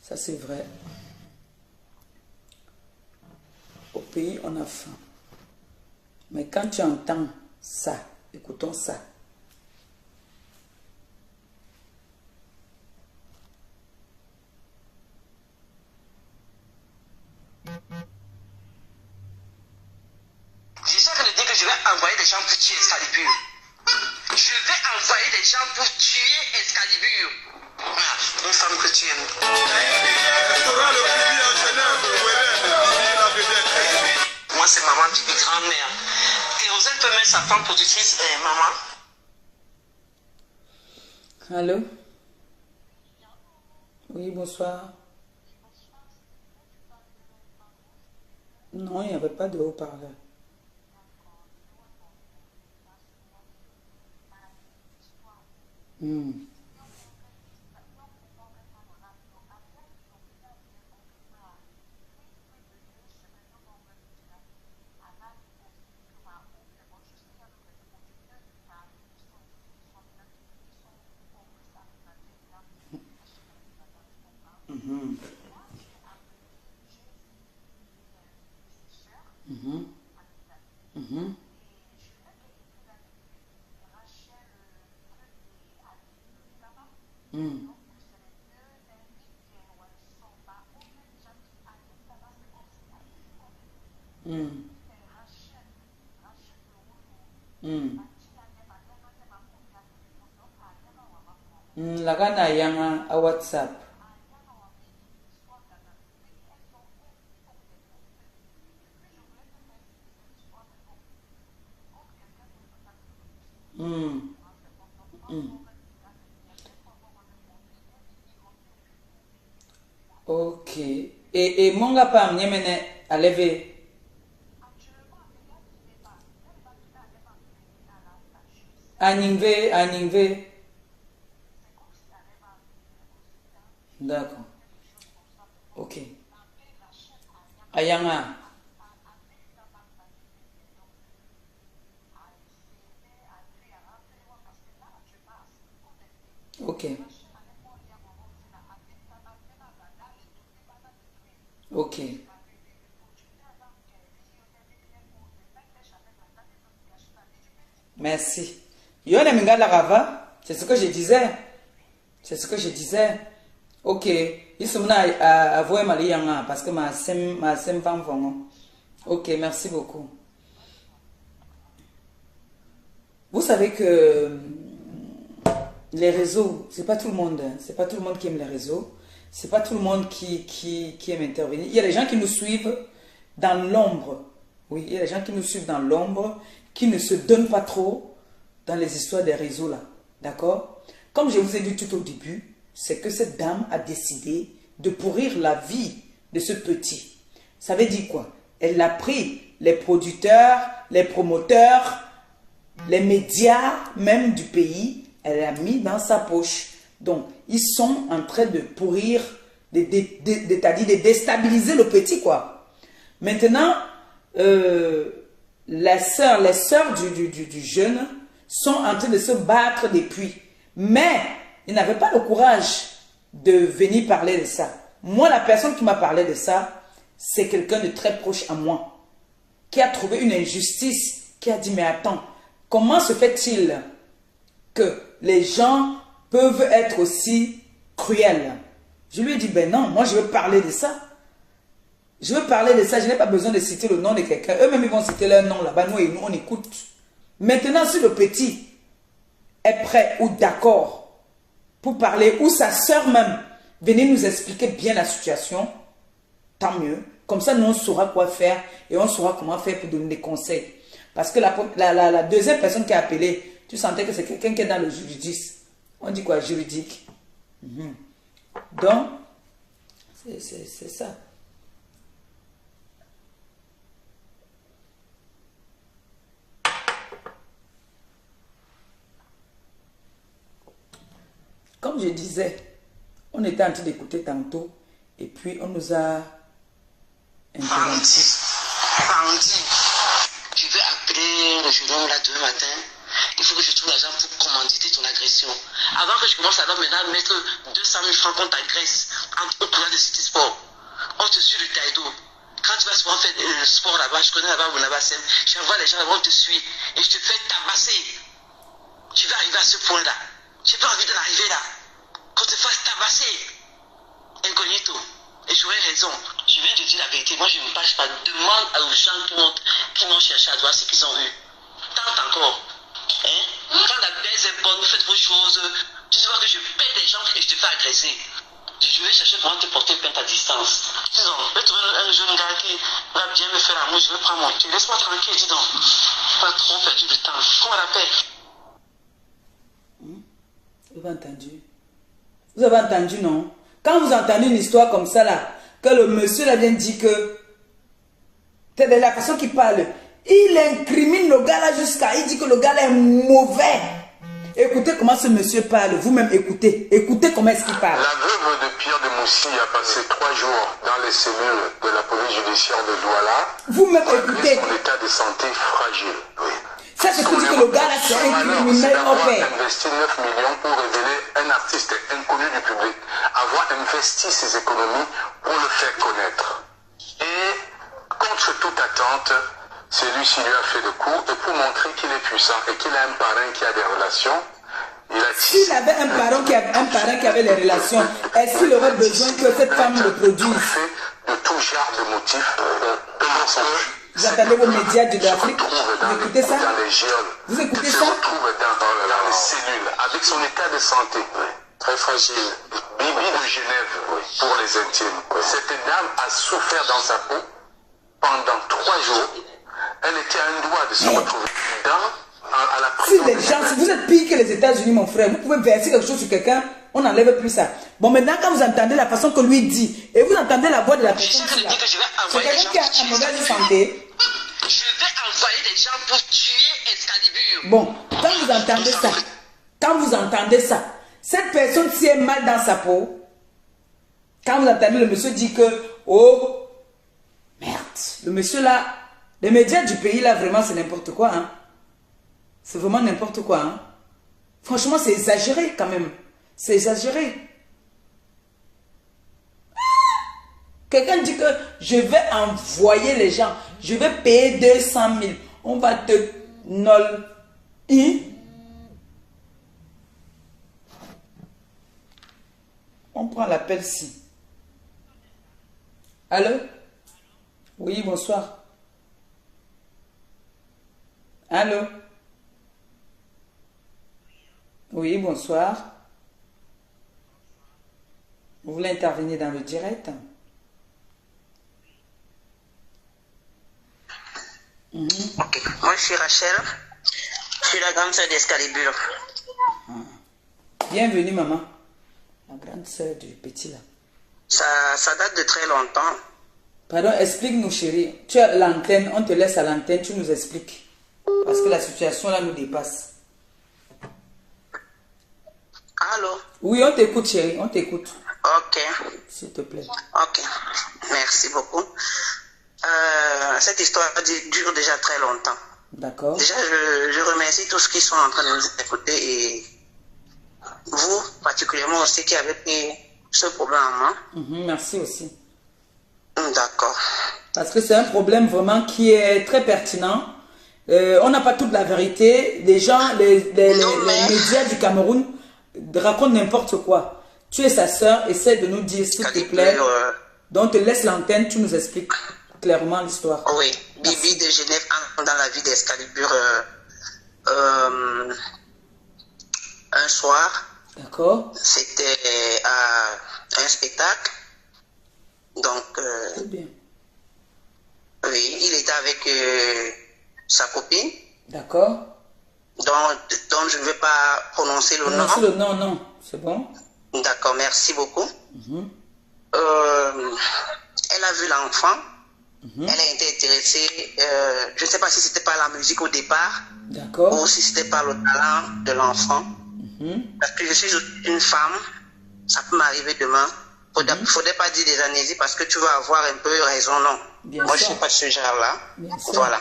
Ça c'est vrai. Au pays, on a faim. Mais quand tu entends ça, écoutons ça. Je suis en train de dire que je vais envoyer des gens pour tuer Excalibur. Je vais envoyer des gens pour tuer Excalibur. Voilà, une femme que tu aimes. Moi, c'est maman Bibi, grand-mère. Kérosène peut mettre sa femme productrice, maman. Allô? Oui, bonsoir. Non, il n'y avait pas de haut-parleur. Lagana yanga a WhatsApp. Ok. Et monga pam nyemene a levé. Aningve. D'accord. Ok. Ayanga. Ok. Merci. Yone Mingala Rava, c'est ce que je disais. C'est ce que je disais. Ok. Ils sont là à voir Mariana parce que ma sem femme vont. Ok, merci beaucoup. Vous savez que les réseaux, c'est pas tout le monde. C'est pas tout le monde qui aime les réseaux. C'est pas tout le monde qui aime intervenir. Il y a des gens qui nous suivent dans l'ombre. Oui, il y a des gens qui nous suivent dans l'ombre, qui ne se donnent pas trop dans les histoires des réseaux là. D'accord? Comme je vous ai dit tout au début, c'est que cette dame a décidé de pourrir la vie de ce petit. Ça veut dire quoi? Elle a pris les producteurs, les promoteurs, les médias même du pays, elle l'a mis dans sa poche. Donc, ils sont en train de pourrir, c'est-à-dire de déstabiliser le petit, quoi. Maintenant, les sœurs du jeune sont en train de se battre depuis. Mais, ils n'avaient pas le courage de venir parler de ça. Moi, la personne qui m'a parlé de ça, c'est quelqu'un de très proche à moi, qui a trouvé une injustice, qui a dit, mais attends, comment se fait-il que les gens peuvent être aussi cruels? Je lui ai dit, ben non, moi je veux parler de ça. Je veux parler de ça, je n'ai pas besoin de citer le nom de quelqu'un. Eux-mêmes, ils vont citer leur nom là-bas, nous, on écoute. Maintenant, si le petit est prêt ou d'accord pour parler, ou sa soeur même, venez nous expliquer bien la situation, tant mieux. Comme ça, nous, on saura quoi faire et on saura comment faire pour donner des conseils. Parce que la deuxième personne qui a appelé, tu sentais que c'est quelqu'un qui est dans le juridisme. On dit quoi? Juridique. Donc, c'est ça. Comme je disais, on était en train d'écouter tantôt et puis on nous a interrompu. Bandit, je vais appeler le Jérôme là demain matin. Il faut que je trouve l'argent pour commanditer ton agression. Avant que je commence à maintenant mettre 200 000 francs contre ta graisse au courant de City Sport. On te suit le Taïdo. Quand tu vas souvent faire le sport là-bas, je connais là-bas où là-bas, j'envoie les gens là-bas, on te suit et je te fais tabasser. Tu vas arriver à ce point-là. J'ai pas envie d'en arriver là. Qu'on te fasse tabasser. Incognito. Et j'aurais raison. Je viens de dire la vérité. Moi, je ne me passe pas. Demande aux gens qui m'ont cherché à voir ce qu'ils ont eu. Tente encore. Hein? Quand la baisse est bonne, vous faites vos choses. Tu sais pas que je paie des gens et je te fais agresser. Je vais chercher comment te porter plainte à distance. Disons, je vais trouver un jeune gars qui va bien me faire l'amour. Je vais prendre mon pied. Laisse-moi tranquille, dis donc. Pas trop perdu de temps. Qu'on rappelle. Vous avez entendu? Vous avez entendu, non? Quand vous entendez une histoire comme ça, là, que le monsieur là vient dire que c'est de la personne qui parle, il incrimine le gars là jusqu'à, il dit que le gars là est mauvais. Écoutez comment ce monsieur parle, vous-même écoutez. Écoutez comment est-ce qu'il parle. La veuve de Pierre de Moussi a passé 3 jours dans les cellules de la police judiciaire de Douala. Vous-même malgré écoutez. son état de santé fragile. Oui. Ça, c'est pour dire que le gars là, c'est un criminel au père. Investi 9 millions pour révéler un artiste inconnu du public. Avoir investi ses économies pour le faire connaître. Et contre toute attente, celui-ci lui a fait le coup. Et pour montrer qu'il est puissant et qu'il a un parrain qui a des relations, il a tissé. S'il avait un parent qui avait les relations, est-ce qu'il aurait besoin que cette femme le produise? De tout genre de motifs. Vous entendez vos médias de l'Afrique? Vous écoutez ça? Dans les géoles. Vous écoutez se ça? retrouve dans les cellules, avec son état de santé. Très fragile. Bibi de Genève, pour les intimes. Cette dame a souffert dans sa peau pendant 3 jours. Elle était à un doigt de se retrouver à la Si prison. les gens, si vous êtes pire que les États-Unis, mon frère, vous pouvez verser quelque chose sur quelqu'un, on n'enlève plus ça. Bon, maintenant, quand vous entendez la façon que lui dit, et vous entendez la voix de la personne, Je sais que c'est que je vais envoyer des gens quelqu'un qui a une mauvaise santé. Je vais envoyer des gens pour tuer Excalibur. Bon, quand vous entendez ça, cette personne si est mal dans sa peau, quand vous entendez le monsieur dit que, oh, merde, le monsieur là, les médias du pays là, vraiment, c'est n'importe quoi, hein. C'est vraiment n'importe quoi, hein. Franchement, c'est exagéré quand même. C'est exagéré. Quelqu'un dit que je vais envoyer les gens, je vais payer 200 000. On va te nol. Et on prend l'appel-ci. Allô? Oui, bonsoir. Allô? Oui, bonsoir. Vous voulez intervenir dans le direct? Ok. Moi, je suis Rachel. Je suis la grande sœur d'Escalibur. Bienvenue, maman. La grande sœur du petit là. Ça date de très longtemps. Pardon, explique-nous, chérie. Tu as l'antenne, on te laisse à l'antenne, tu nous expliques. Parce que la situation là nous dépasse. Allô? Oui, on t'écoute, chérie, on t'écoute. Ok. S'il te plaît. Ok. Merci beaucoup. Cette histoire dure déjà très longtemps. D'accord. Déjà, je remercie tous ceux qui sont en train de nous écouter et vous, particulièrement aussi, qui avez pris ce problème en main. Merci aussi. D'accord. Parce que c'est un problème vraiment qui est très pertinent. On n'a pas toute la vérité. Les gens, les médias du Cameroun racontent n'importe quoi. Tu es sa sœur, essaie de nous dire, s'il te plaît. Donc, on te laisse l'antenne, tu nous expliques clairement l'histoire. Oui, Bibi de Genève entre dans la vie d'Escalibur un soir. D'accord. C'était à un spectacle. Donc, C'est bien. oui, il était avec sa copine. D'accord. Donc je ne vais pas prononcer le nom. Le nom, non, c'est bon. D'accord, merci beaucoup. Elle a vu l'enfant. Elle a été intéressée. Je ne sais pas si c'était par la musique au départ. D'accord. Ou si c'était par le talent de l'enfant. Parce que je suis une femme. Ça peut m'arriver demain. Il ne faudrait pas dire des amnésies parce que tu vas avoir un peu raison, non. Bien Moi, sûr. je ne suis pas de ce genre-là. Bien sûr. Voilà.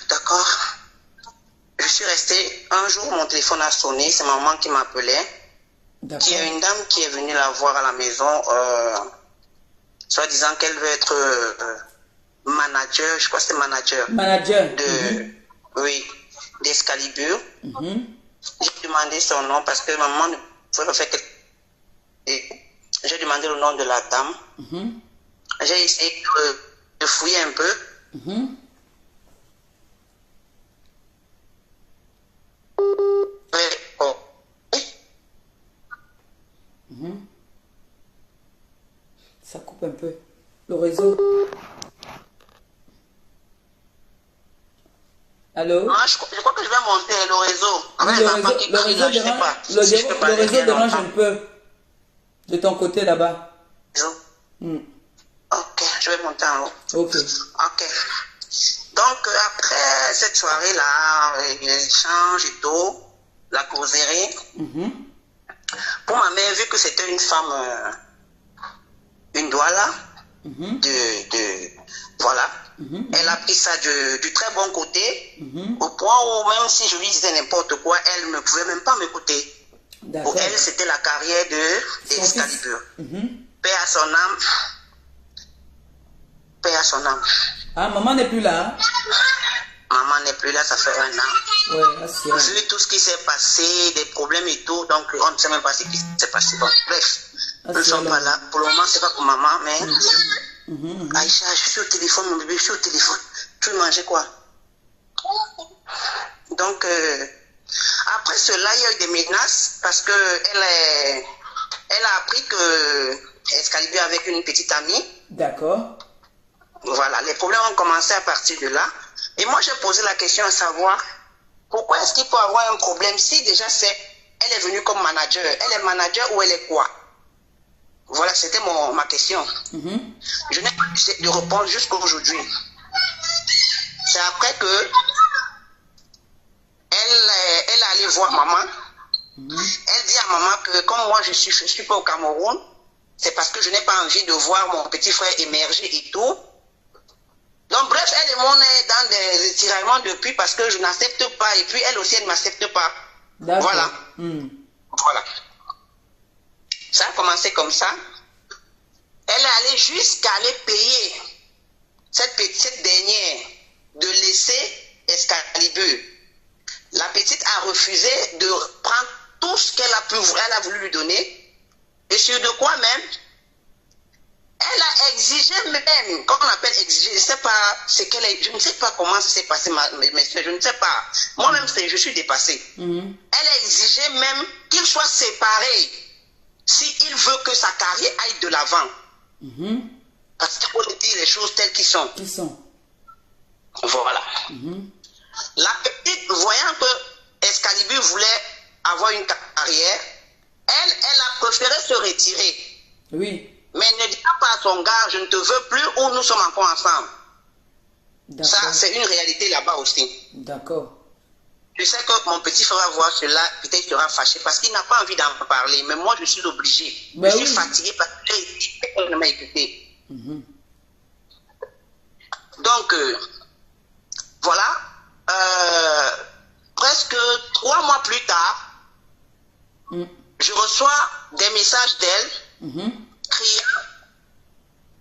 D'accord. Je suis restée. Un jour, mon téléphone a sonné. C'est maman qui m'appelait. D'accord. Il y a une dame qui est venue la voir à la maison, soit disant qu'elle veut être manager. Je crois que c'est manager. Manager. Oui, d'Escalibur. J'ai demandé son nom parce que maman ne pouvait pas faire quelque. J'ai demandé le nom de la dame. J'ai essayé de fouiller un peu. Ça coupe un peu. Le réseau. Allô? Moi, je crois que je vais monter le réseau. Avec les enfants qui crient là, je sais pas. Le réseau dérange un peu. De ton côté là-bas. Ok, je vais monter en haut. Ok. Ok. Donc, après cette soirée-là, l'échange et tout, la causerie, pour ma mère, vu que c'était une femme, une douala, voilà, elle a pris ça du très bon côté, au point où même si je lui disais n'importe quoi, elle ne pouvait même pas m'écouter. Pour elle, c'était la carrière d'Escalibur. Paix à son âme. Paix à son âme. Ah, maman n'est plus là. Maman n'est plus là, ça fait 1 an. Ouais, vu tout ce qui s'est passé, des problèmes et tout, donc on ne sait même pas ce qui s'est passé. Bon, bref, nous ne sommes pas là. Pour le moment, c'est pas pour maman, mais Aïcha, je suis au téléphone, mon bébé, je suis au téléphone. Tu veux manger quoi? Donc, après cela, il y a eu des menaces parce que elle a appris que Escalibur avec une petite amie. D'accord. Voilà, les problèmes ont commencé à partir de là. Et moi, j'ai posé la question à savoir pourquoi est-ce qu'il peut avoir un problème si déjà elle est venue comme manager. Elle est manager ou elle est quoi? Voilà, c'était ma question. Je n'ai pas pu de répondre jusqu'à aujourd'hui. C'est après que elle est allée voir maman. Elle dit à maman que comme moi je suis pas au Cameroun, c'est parce que je n'ai pas envie de voir mon petit frère émerger et tout. Donc bref, elle et moi on est dans des tiraillements depuis parce que je n'accepte pas et puis elle aussi elle ne m'accepte pas. Voilà. Voilà. Ça a commencé comme ça. Elle est allée jusqu'à aller payer cette dernière de laisser Escalibur. voulu lui donner. Et sur de quoi même, elle a exigé même, comme on appelle exiger, je ne sais pas ce qu'elle est, je ne sais pas comment ça s'est passé, mes soeurs, je ne sais pas. Moi-même, je suis dépassée. Elle a exigé même qu'ils soient séparés s'il veut que sa carrière aille de l'avant. Parce qu'il faut dire les choses telles qu'elles sont. Voilà. La petite, voyant que Excalibur voulait avoir une carrière, elle a préféré se retirer. Oui. Mais ne dira pas à son gars, je ne te veux plus ou nous sommes encore ensemble. Ça, c'est une réalité là-bas aussi. D'accord. Je sais que mon petit frère va voir cela, peut-être il sera fâché parce qu'il n'a pas envie d'en parler. Mais moi, je suis obligée. Je suis fatiguée parce que ne m'a écouté. Donc, voilà. Presque 3 mois plus tard, je reçois des messages d'elle criant,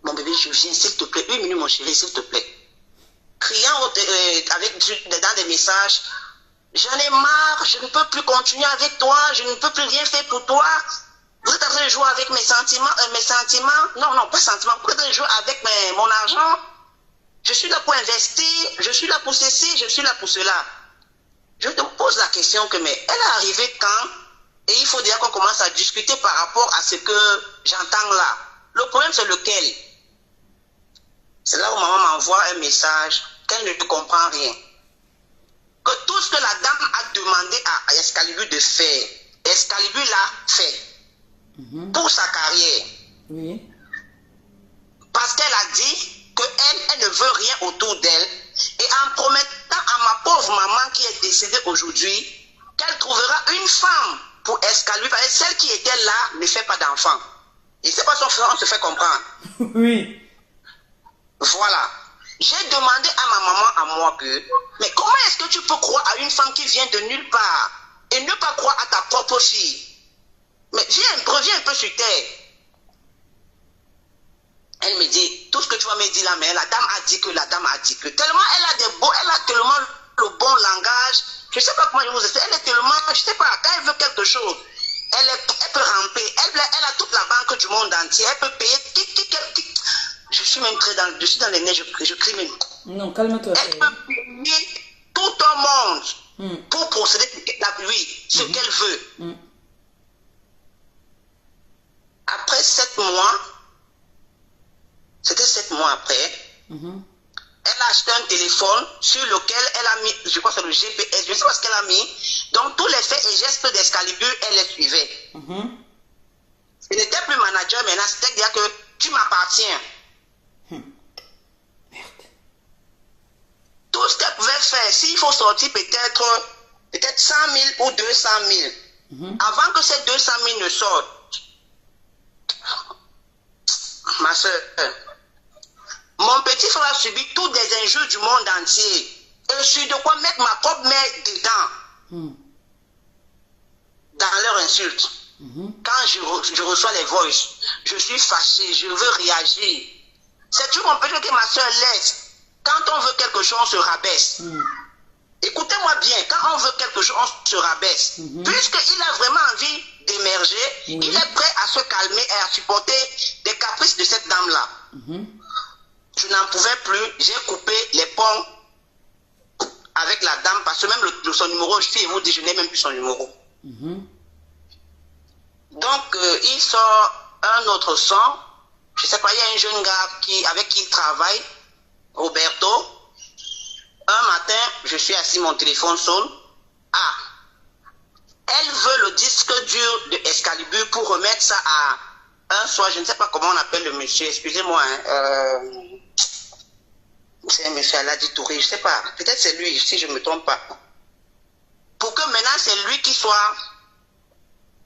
mon bébé, je viens, s'il te plaît, 1 minute, mon chéri, s'il te plaît. Criant dans des messages, j'en ai marre, je ne peux plus continuer avec toi, je ne peux plus rien faire pour toi. Vous êtes en train de jouer avec mes sentiments, non, pas sentiments, vous êtes en train de jouer avec mon argent. Je suis là pour investir, je suis là pour ceci, je suis là pour cela. Je te pose la question que, mais elle est arrivée quand? Et il faut dire qu'on commence à discuter par rapport à ce que j'entends là. Le problème, c'est lequel? C'est là où maman m'envoie un message qu'elle ne comprend rien. Que tout ce que la dame a demandé à Excalibur de faire, Excalibur l'a fait. Pour sa carrière. Oui. Parce qu'elle a dit qu'elle ne veut rien autour d'elle. Et en promettant à ma pauvre maman qui est décédée aujourd'hui, qu'elle trouvera une femme pour Excalibur, parce que celle qui était là ne fait pas d'enfant. Et c'est pas son frère, on se fait comprendre. Oui. Voilà. J'ai demandé à ma maman, à moi, mais comment est-ce que tu peux croire à une femme qui vient de nulle part et ne pas croire à ta propre fille? Mais reviens un peu sur terre. Elle me dit, tout ce que tu vas me dire là, mais la dame a dit que, tellement elle a tellement le bon langage, je ne sais pas comment je vous explique, elle est tellement, je ne sais pas, quand elle veut quelque chose, elle peut ramper, elle a toute la banque du monde entier, elle peut payer, je suis même très dans les nez, je crie même. Non, calme-toi. Elle peut payer tout un monde pour procéder à lui, ce qu'elle veut. Après 7 mois, c'était 7 mois après, elle a acheté un téléphone sur lequel elle a mis, je crois que c'est le GPS, je ne sais pas ce qu'elle a mis, donc tous les faits et gestes d'Excalibur, elle les suivait. Elle n'était plus manager maintenant, c'est-à-dire que tu m'appartiens. Tout ce qu'elle pouvait faire, s'il faut sortir peut-être 100 000 ou 200 000, avant que ces 200 000 ne sortent, ma soeur, mon petit frère a subi toutes les injures du monde entier. Et je suis de quoi mettre ma propre mère dedans. Dans leur insulte. Quand je reçois les voices, je suis fâché, je veux réagir. C'est tout mon petit que ma soeur laisse. Quand on veut quelque chose, on se rabaisse. Écoutez-moi bien, quand on veut quelque chose, on se rabaisse. Puisqu'il a vraiment envie d'émerger, il est prêt à se calmer et à supporter des caprices de cette dame-là. Je n'en pouvais plus, j'ai coupé les ponts avec la dame, parce que même son numéro, je n'ai même plus son numéro. Donc, il sort un autre son, je ne sais pas, il y a un jeune gars avec qui il travaille, Roberto. Un matin, je suis assis, mon téléphone sonne. Ah, elle veut le disque dur de Excalibur pour remettre ça à un soir, je ne sais pas comment on appelle le monsieur, excusez-moi, c'est un monsieur Aladi Touré, je ne sais pas, peut-être c'est lui, si je ne me trompe pas. Pour que maintenant c'est lui qui soit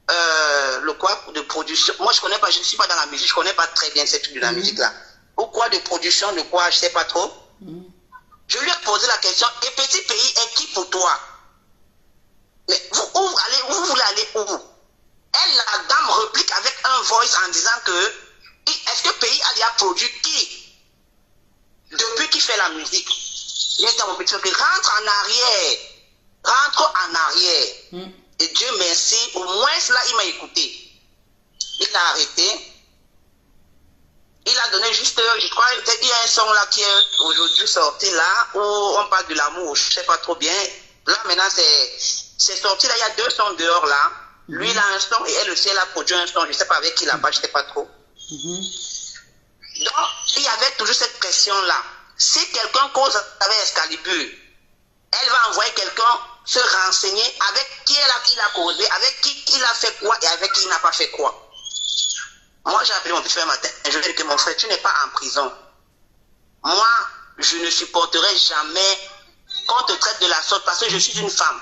le quoi de production. Moi je connais pas, je ne suis pas dans la musique, je connais pas très bien cette truc de la musique là. Ou quoi de production, de quoi, je ne sais pas trop. Je lui ai posé la question, et petit pays est qui pour toi? Mais vous voulez aller où? Elle, la dame, réplique avec un voice en disant que est-ce que pays a déjà produit qui? Depuis qu'il fait la musique. J'ai dit à mon petit frère, rentre en arrière. Et Dieu merci, au moins là, il m'a écouté. Il a arrêté. Il a donné juste, je crois, il y a un son là qui est aujourd'hui sorti là, où on parle de l'amour, je ne sais pas trop bien. Là, maintenant, c'est sorti là, il y a 2 sons dehors là. Lui, il a un son et elle aussi, elle a produit un son, je ne sais pas avec qui là-bas, je ne sais pas trop. Donc, il y avait toujours cette pression-là. Si quelqu'un cause avec Excalibur, elle va envoyer quelqu'un se renseigner avec qui il a causé, avec qui il a fait quoi et avec qui il n'a pas fait quoi. Moi, j'ai appelé mon petit frère matin. Je lui ai dit que mon frère, tu n'es pas en prison. Moi, je ne supporterai jamais qu'on te traite de la sorte parce que je suis une femme.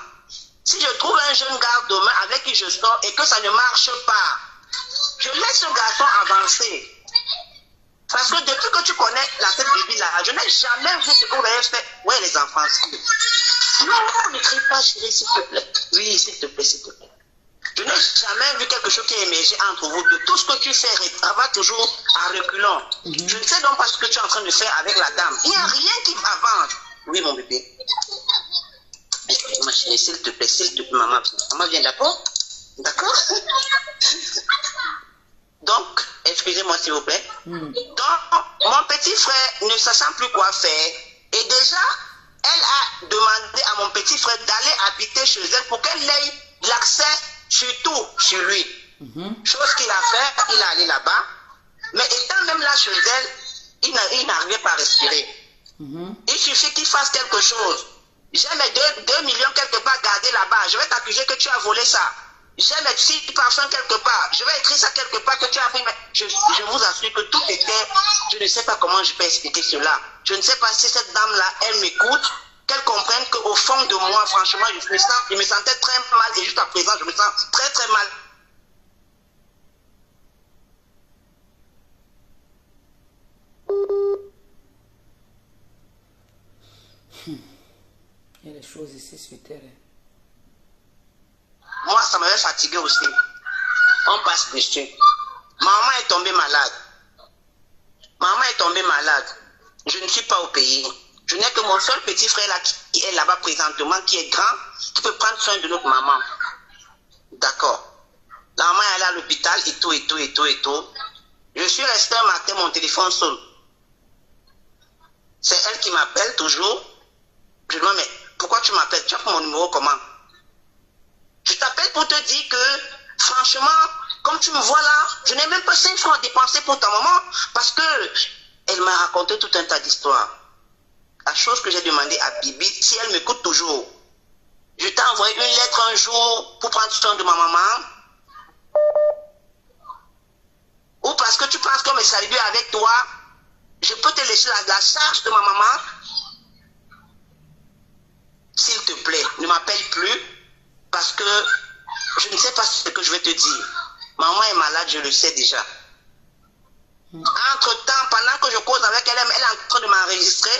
Si je trouve un jeune gars demain avec qui je sors et que ça ne marche pas, je laisse ce garçon avancer. Parce que depuis que tu connais la tête bébé là, je n'ai jamais vu ce qu'on va faire. Ouais, les enfants. Non, ne crie pas, chérie, s'il te plaît. Oui, s'il te plaît, s'il te plaît. Je n'ai jamais vu quelque chose qui est émergé entre vous. De tout ce que tu fais, ça va toujours à reculons. Je ne sais donc pas ce que tu es en train de faire avec la dame. Il n'y a rien qui avance. Oui, mon bébé. Ma chérie, s'il te plaît, maman. Maman vient d'abord. D'accord? Donc, excusez-moi s'il vous plaît. Donc, mon petit frère ne sachant plus quoi faire, et déjà, elle a demandé à mon petit frère d'aller habiter chez elle pour qu'elle ait l'accès surtout sur lui. Chose qu'il a fait, il est allé là-bas, mais étant même là chez elle, il n'arrivait pas à respirer. Il suffit qu'il fasse quelque chose. J'ai mes 2 millions quelque part gardés là-bas, je vais t'accuser que tu as volé ça. J'ai mes petits parfums quelque part, je vais écrire ça quelque part que tu as pris. Mais je vous assure que tout était, je ne sais pas comment je peux expliquer cela. Je ne sais pas si cette dame-là, elle m'écoute, qu'elle comprenne qu'au fond de moi, franchement, je me sentais très mal et jusqu'à présent, je me sens très très mal. Il y a des choses ici sur terre. Moi, ça m'avait fatigué aussi. On passe dessus. Maman est tombée malade. Maman est tombée malade. Je ne suis pas au pays. Je n'ai que mon seul petit frère là qui est là-bas présentement, qui est grand, qui peut prendre soin de notre maman. D'accord. La maman est allée à l'hôpital et tout, et tout, et tout, et tout. Je suis resté un matin, mon téléphone sonne. C'est elle qui m'appelle toujours. Je lui dis, mais pourquoi tu m'appelles? Tu as pris mon numéro comment? Je t'appelle pour te dire que, franchement, comme tu me vois là, je n'ai même pas 5 francs à dépenser pour ta maman parce que elle m'a raconté tout un tas d'histoires. La chose que j'ai demandé à Bibi, si elle m'écoute toujours, je t'ai envoyé une lettre un jour pour prendre soin de ma maman. Ou parce que tu penses qu'on me salue avec toi, je peux te laisser la charge de ma maman. S'il te plaît, ne m'appelle plus parce que je ne sais pas ce que je vais te dire. Maman est malade, je le sais déjà. Entre-temps, pendant que je cause avec elle, elle est en train de m'enregistrer.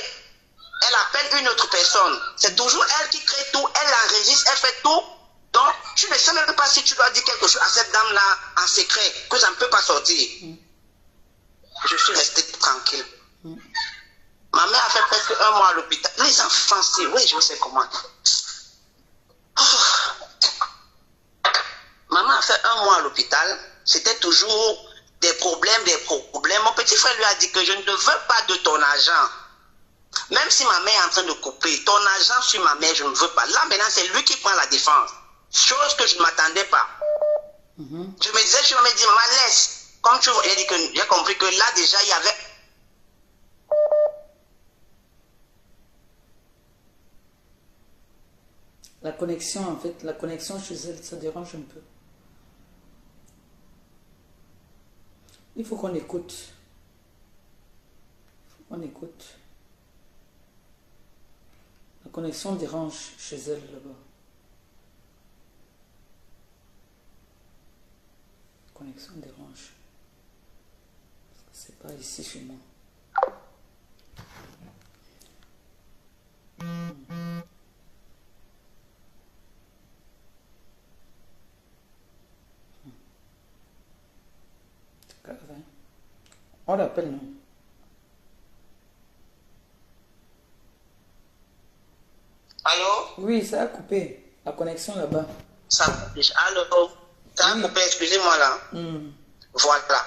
Elle appelle une autre personne. C'est toujours elle qui crée tout. Elle enregistre, elle fait tout. Donc, je ne sais même pas si tu dois dire quelque chose à cette dame-là en secret, que ça ne peut pas sortir. Je suis resté tranquille. Ma mère a fait presque 1 mois à l'hôpital. Les enfants, c'est oui, je sais comment. Oh. Maman a fait 1 mois à l'hôpital. C'était toujours des problèmes, des problèmes. Mon petit frère lui a dit que je ne veux pas de ton argent. Même si ma mère est en train de couper, ton argent sur ma mère, je ne veux pas. Là, maintenant, c'est lui qui prend la défense. Chose que je ne m'attendais pas. Je me disais, je me dis, maman, laisse. Comme tu vois, j'ai compris que là, déjà, il y avait... La connexion, en fait, la connexion chez elle, ça dérange un peu. Il faut qu'on écoute. On écoute. La connexion dérange chez elle là-bas. La connexion dérange. C'est pas ici chez moi. On l'appelle, non? Allô? Oui, ça a coupé. La connexion là-bas. Ça coupe déjà. Alors, ça a coupé, excusez-moi là. Voilà.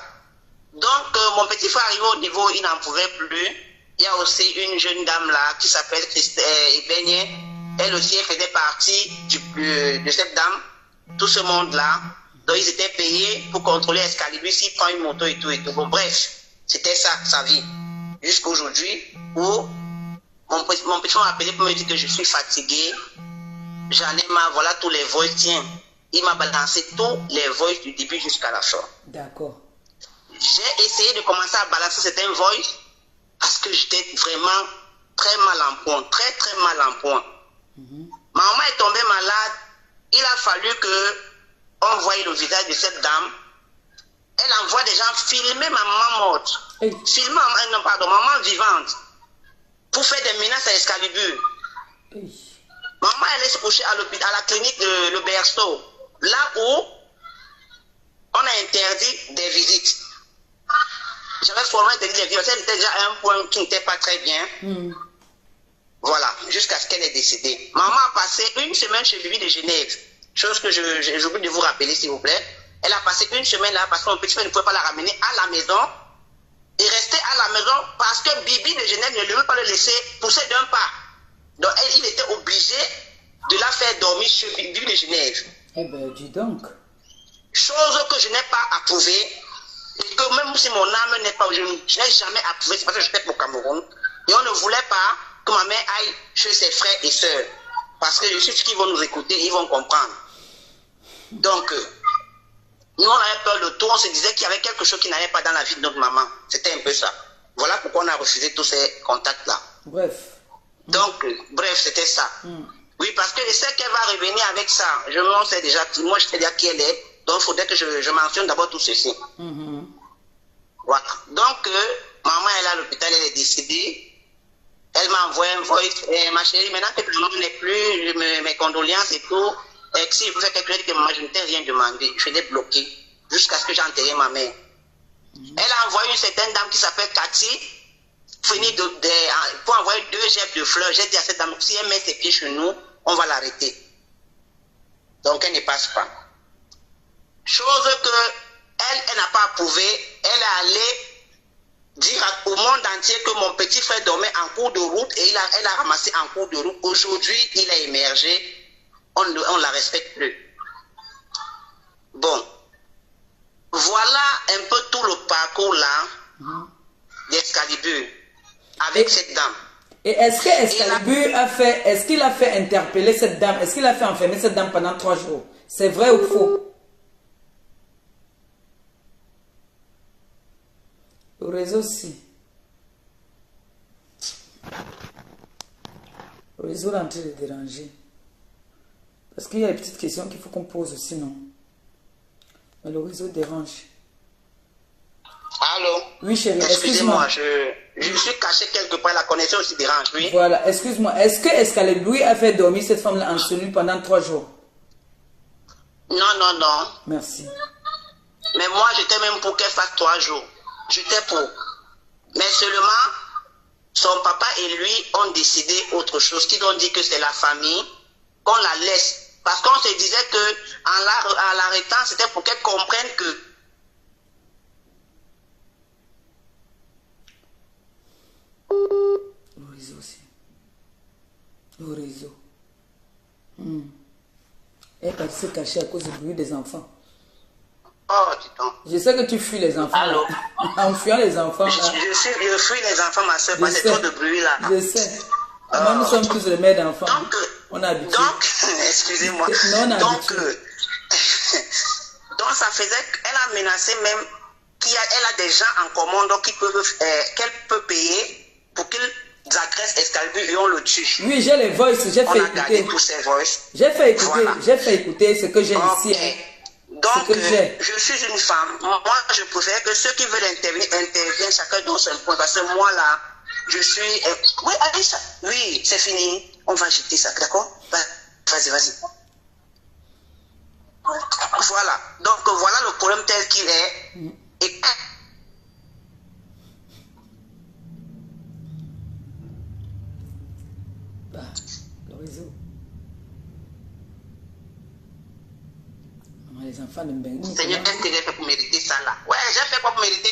Donc, mon petit frère arrivé au niveau, il n'en pouvait plus. Il y a aussi une jeune dame là qui s'appelle Ebenie. Elle aussi, elle faisait partie de cette dame. Tout ce monde-là. Donc, ils étaient payés pour contrôler Excalibur s'il prend une moto et tout et tout. Bon, bref, c'était ça, sa vie. Jusqu'à aujourd'hui, où mon petit frère m'a appelé pour me dire que je suis fatigué. J'en ai marre, voilà tous les voices. Tiens, il m'a balancé tous les voices du début jusqu'à la fin. D'accord. J'ai essayé de commencer à balancer certains voices parce que j'étais vraiment très mal en point, très très mal en point. Maman est tombée malade. Il a fallu que on voie le visage de cette dame. Elle envoie des gens filmer ma maman morte. Hey. Filmer, non, pardon, maman vivante. Pour faire des menaces à Excalibur. Hey. Maman, elle est se coucher à la clinique de Le Berceau. Là où on a interdit des visites. J'avais formé interdit des visites. Elle était déjà à un point qui n'était pas très bien. Voilà, jusqu'à ce qu'elle est décédée. Maman a passé une semaine chez Bibi de Genève. Chose que j'oublie de vous rappeler, s'il vous plaît. Elle a passé une semaine là parce que mon petit frère ne pouvait pas la ramener à la maison. Et rester à la maison parce que Bibi de Genève ne lui pas le laisser pousser d'un pas. Donc il était obligé de la faire dormir chez Bibi de Genève. Eh ben, dis donc. Chose que je n'ai pas approuvée. Et que même si mon âme n'est pas, je n'ai jamais approuvé. C'est parce que j'étais au Cameroun. Et on ne voulait pas que ma mère aille chez ses frères et sœurs. Parce que je suis sûr qu'ils vont nous écouter, ils vont comprendre. Donc, nous on avait peur de tout. On se disait qu'il y avait quelque chose qui n'allait pas dans la vie de notre maman. C'était un peu ça. Voilà pourquoi on a refusé tous ces contacts-là. Bref. Donc, bref, c'était ça. Oui, parce que je sais qu'elle va revenir avec ça. On sait déjà, moi je sais déjà qui elle est. Donc, il faudrait que je mentionne d'abord tout ceci. Voilà. Donc, maman, elle est à l'hôpital, elle est décédée. Elle m'a envoyé un voice. Ma chérie, maintenant que maman n'est plus, mes condoléances et tout. Et si je pouvais quelque chose que maman, je ne t'ai rien demandé. Je l'ai bloqué jusqu'à ce que j'ai enterré ma mère. Elle a envoyé une certaine dame qui s'appelle Cathy. Pour envoyer 2 jets de fleurs. J'ai dit à cette dame, si elle met ses pieds chez nous, on va l'arrêter. Donc, elle ne passe pas. Chose que elle n'a pas approuvé. Elle est allée dire au monde entier que mon petit frère dormait en cours de route et elle a ramassé en cours de route. Aujourd'hui, il a émergé. On ne la respecte plus. Bon. Voilà un peu tout le parcours là d'Excalibur avec cette dame. Et est-ce que Excalibur est-ce qu'il a fait interpeller cette dame? Est-ce qu'il a fait enfermer cette dame pendant 3 jours? C'est vrai ou faux? Le réseau, si. Le réseau est en train de déranger. Parce qu'il y a des petites questions qu'il faut qu'on pose aussi, non? Mais le réseau dérange. Allô? Oui, chérie, excusez-moi. excuse-moi. Je suis caché quelque part, la connexion aussi dérange, oui. Voilà, excuse-moi. Est-ce que Excalibur a fait dormir cette femme-là en cellule pendant 3 jours? Non, non, non. Merci. Mais moi, j'étais même pour qu'elle fasse 3 jours. J'étais pour. Mais seulement, son papa et lui ont décidé autre chose. Qu'ils ont dit que c'est la famille, qu'on la laisse. Parce qu'on se disait que en l'arrêtant, c'était pour qu'elle comprenne que le réseau aussi. Le réseau. Elle va se cacher à cause du bruit des enfants. oh, dis donc. Je sais que tu fuis les enfants. Allô? En fuyant les enfants. Je fuis les enfants, ma soeur, parce que c'est trop de bruit là. Je sais. Moi, nous sommes tous les mères d'enfants. Donc, on a habitué. Donc, excusez-moi. Non, on a donc, habitué. donc, ça faisait qu'elle a menacé même elle a des gens en commande qu'elle peut payer pour qu'ils agressent Excalibur et on le tue. Oui, j'ai les voices, j'ai fait écouter. Tous ces voices. J'ai fait écouter, Voilà. j'ai fait écouter ce que j'ai ici. Hein. Donc, que je suis une femme. Moi, je préfère que ceux qui veulent intervenir, interviennent chacun dans son point. Parce que moi, là, je suis... Oui, allez, ça. Oui, c'est fini. On va jeter ça, d'accord? Vas-y, vas-y. Voilà. Donc, voilà le problème tel qu'il est. Et le réseau. les enfants de Mbengue. Seigneur, qu'est-ce que j'ai fait pour mériter ça là? Ouais, j'ai fait quoi pour mériter?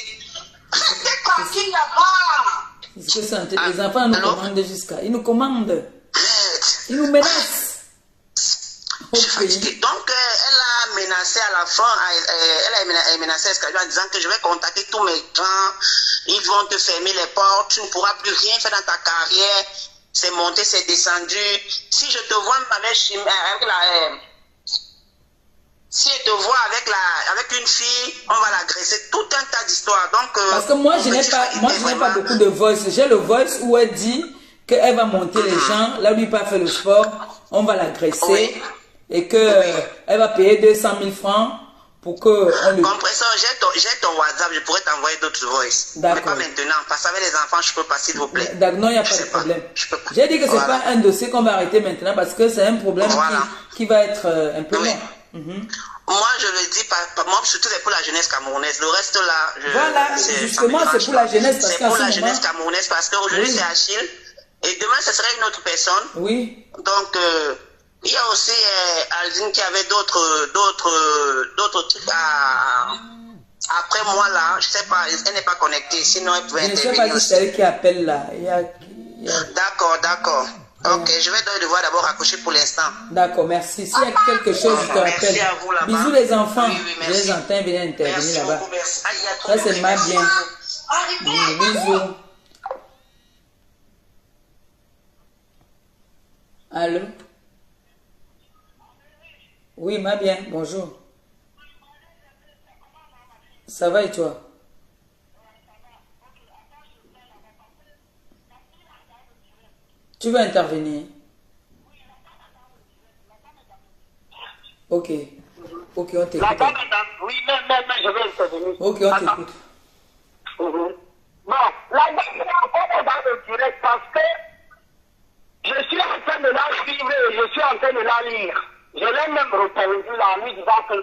T'es tranquille là-bas. C'est ce que ça, les enfants nous commandent jusqu'à. Ils nous commandent. Ils nous menacent. Je suis fatiguée. Donc, elle a menacé à la fin, elle a menacé Escalier en disant que je vais contacter tous mes gens, ils vont te fermer les portes, tu ne pourras plus rien faire dans ta carrière, c'est monté, c'est descendu. Si je te vois avec la... si elle te voit avec une fille, on va l'agresser, tout un tas d'histoires. Donc, parce que moi, je n'ai pas beaucoup de voice. J'ai le voice où elle dit qu'elle va monter les gens, là où il pas fait le sport, on va l'agresser. Oui. Et qu'elle va payer 200 000 francs pour que on le... Compresseur, j'ai ton WhatsApp, je pourrais t'envoyer d'autres voice. Mais pas maintenant, parce qu'avec les enfants, je peux pas, s'il vous plaît. Non, il n'y a pas de problème. J'ai dit que c'est pas un dossier qu'on va arrêter maintenant parce que c'est un problème qui va être un peu long. Moi, je le dis, moi, surtout c'est pour la jeunesse camerounaise. Le reste là, voilà, justement, c'est pour la jeunesse. C'est pour la jeunesse camerounaise parce qu'aujourd'hui, c'est Achille. Et demain, ce serait une autre personne. Oui. Donc, il y a aussi Aldine qui avait d'autres trucs après moi là, je sais pas, elle n'est pas connectée, sinon elle pouvait intervenir. Je ne sais pas si c'est elle qui appelle là. D'accord. Ok, je vais devoir d'abord raccrocher pour l'instant. D'accord, merci. S'il y a quelque chose, je te rappelle. Merci à vous là-bas. Bisous les enfants. Oui, je les entends bien intervenir là-bas. Ça c'est ma bien. Bisous. Allô? Oui, ma bien, bonjour. Ça va et toi? Tu veux intervenir? Ok. Ok, on t'écoute. Oui, mais je vais intervenir. Ok, on t'écoute. Bon, la dame, on est dans le direct parce que je suis en train de la suivre et je suis en train de la lire. Je l'ai même répondu là en lui disant que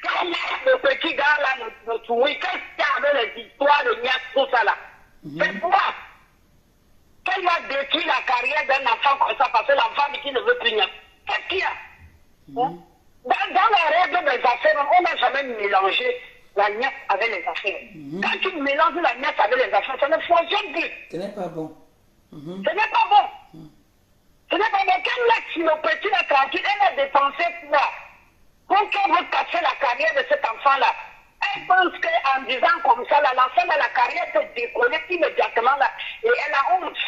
quand le petit gars là me tuait, qu'est-ce qu'il y a avec les histoires de Nias, tout ça là? C'est quoi? Qu'elle a détruit la carrière d'un enfant comme ça parce que l'enfant dit qu'il ne veut plus Nias. Qu'est-ce qu'il y a? Dans la règle des affaires, on n'a jamais mélangé la Nias avec les affaires. Quand tu mélanges la Nias avec les affaires, ça ne fonctionne plus. Ce n'est pas bon. Ce n'est pas bon. Ce n'est pas bon. Quand le petit est tranquille, elle a dépensé quoi? Pour qu'elle veut casser la carrière de cet enfant-là. Elle pense qu'en disant comme ça, l'enfant de la carrière se déconnecte immédiatement là. Et elle a honte.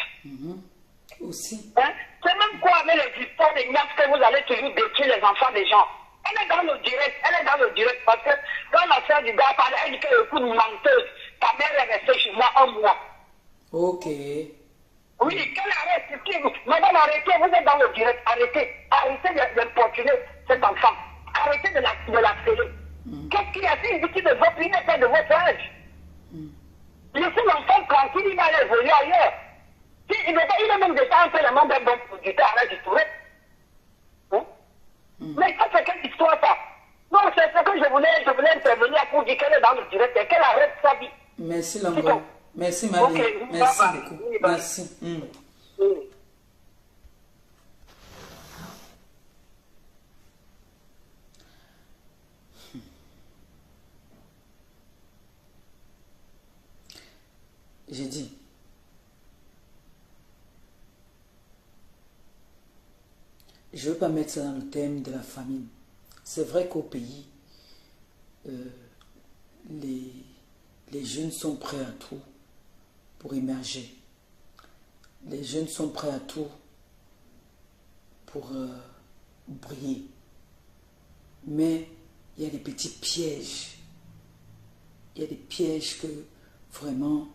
Aussi. Hein? C'est même quoi avec les histoires de Nias que vous allez toujours détruire les enfants des gens. Elle est dans le direct, parce que quand la soeur du gars parle, elle dit qu'elle est une menteuse. Ta mère est restée chez moi un mois. Ok. Oui, qu'elle arrête. Madame, arrêtez, vous êtes dans le direct. Arrêtez d'importuner cet enfant. Arrêtez de l'appeler. Qu'est-ce qu'il y a? Il dit qu'il ne veut plus, il n'est pas de votre âge. Laissez l'enfant tranquille, il va évoluer ailleurs. Il est même déjà un peu le monde d'un bon producteur, arrête de trouver. Mais ça, c'est quelle histoire ça? Non, c'est ce que je voulais intervenir pour dire qu'elle est dans le direct et qu'elle arrête sa vie. Merci Lango. Merci Marie. Okay, merci beaucoup. Merci. J'ai dit. Je ne veux pas mettre ça dans le thème de la famine. C'est vrai qu'au pays, les jeunes sont prêts à tout pour émerger. Les jeunes sont prêts à tout pour briller. Mais il y a des petits pièges. Il y a des pièges que vraiment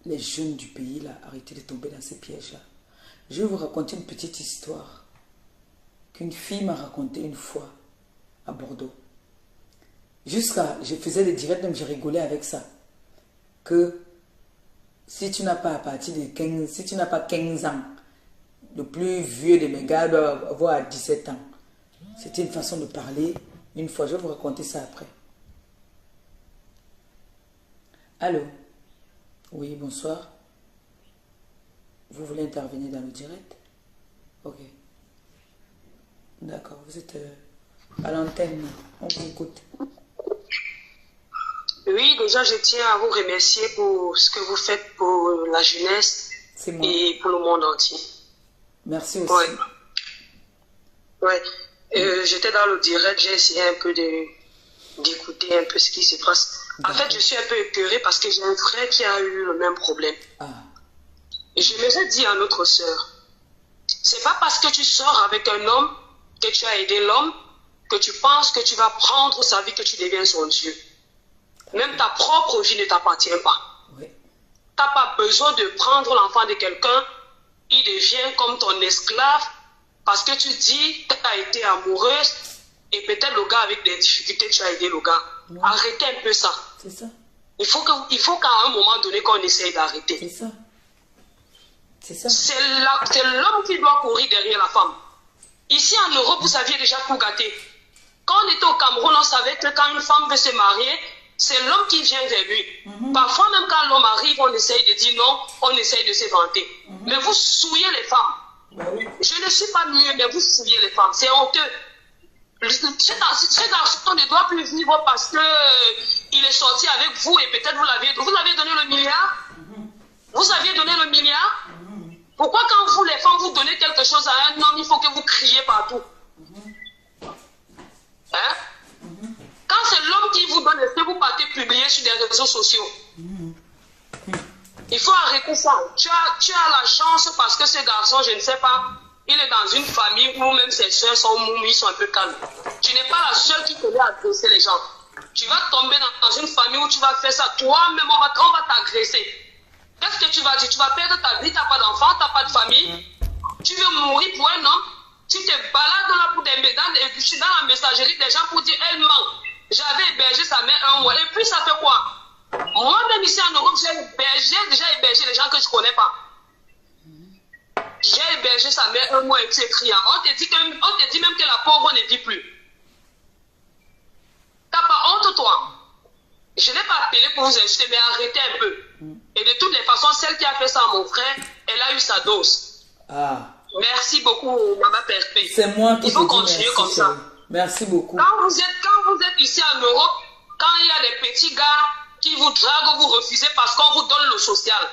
les jeunes du pays, là, arrêtez de tomber dans ces pièges-là. Je vais vous raconter une petite histoire qu'une fille m'a racontée une fois à Bordeaux. Je faisais des directs, donc je rigolais avec ça. Que si tu n'as pas à partir de 15, si tu n'as pas 15 ans, le plus vieux de mes gars doit avoir 17 ans. C'était une façon de parler. Une fois, je vais vous raconter ça après. Allô? Oui, bonsoir. Vous voulez intervenir dans le direct? Ok. D'accord, vous êtes à l'antenne. On vous écoute. Oui, déjà, je tiens à vous remercier pour ce que vous faites pour la jeunesse et pour le monde entier. Merci aussi. Ouais. Ouais. J'étais dans le direct, j'ai essayé un peu d'écouter un peu ce qui se passe. En fait, je suis un peu écœurée parce que j'ai un frère qui a eu le même problème. Et je me suis dit à notre sœur, c'est pas parce que tu sors avec un homme, que tu as aidé l'homme, que tu penses que tu vas prendre sa vie, que tu deviens son Dieu. Même ta propre vie ne t'appartient pas. Oui. Tu n'as pas besoin de prendre l'enfant de quelqu'un, il devient comme ton esclave, parce que tu dis que tu as été amoureuse, et peut-être le gars avec des difficultés, tu as aidé le gars. Oui. Arrêtez un peu ça. C'est ça. Il faut qu'à un moment donné, qu'on essaye d'arrêter. C'est ça. C'est ça. C'est l'homme qui doit courir derrière la femme. Ici en Europe, vous aviez déjà tout gâté. Quand on était au Cameroun, on savait que quand une femme veut se marier, c'est l'homme qui vient vers lui. Parfois, même quand l'homme arrive, on essaye de dire non, on essaye de se vanter. Mais vous souillez les femmes. Je ne suis pas mieux, mais vous souillez les femmes. C'est honteux. Ce garçon ne doit plus vivre parce qu'il est sorti avec vous et peut-être vous l'avez donné le milliard. Vous aviez donné le milliard. Pourquoi quand vous, les femmes, vous donnez quelque chose à un homme, il faut que vous criez partout? Hein? Quand c'est l'homme qui vous donne, est-ce que vous partez publier sur des réseaux sociaux? Il faut arrêter ça. Tu as la chance parce que ce garçon, je ne sais pas, il est dans une famille où même ses soeurs sont moumies, ils sont un peu calmes. Tu n'es pas la seule qui connaît agresser les gens. Tu vas tomber dans une famille où tu vas faire ça. Toi-même, on va t'agresser. Qu'est-ce que tu vas dire? Tu vas perdre ta vie, tu n'as pas d'enfant, tu n'as pas de famille. Tu veux mourir pour un homme. Tu te balades là pour dans la messagerie des gens pour dire elle ment. J'avais hébergé sa mère un mois. Et puis ça fait quoi? Moi-même ici en Europe, j'ai déjà hébergé les gens que je ne connais pas. J'ai hébergé sa mère un mois et puis criant. On te dit même que la pauvre ne vit plus. T'as pas honte, toi? Je n'ai pas appelé pour vous insulter, mais arrêtez un peu. Et de toutes les façons, celle qui a fait ça à mon frère, elle a eu sa dose. Merci beaucoup, Maman Perpé. C'est moi qui Il faut continuer comme ça. Merci beaucoup. Quand vous êtes ici en Europe, quand il y a des petits gars qui vous draguent, vous refusez parce qu'on vous donne le social.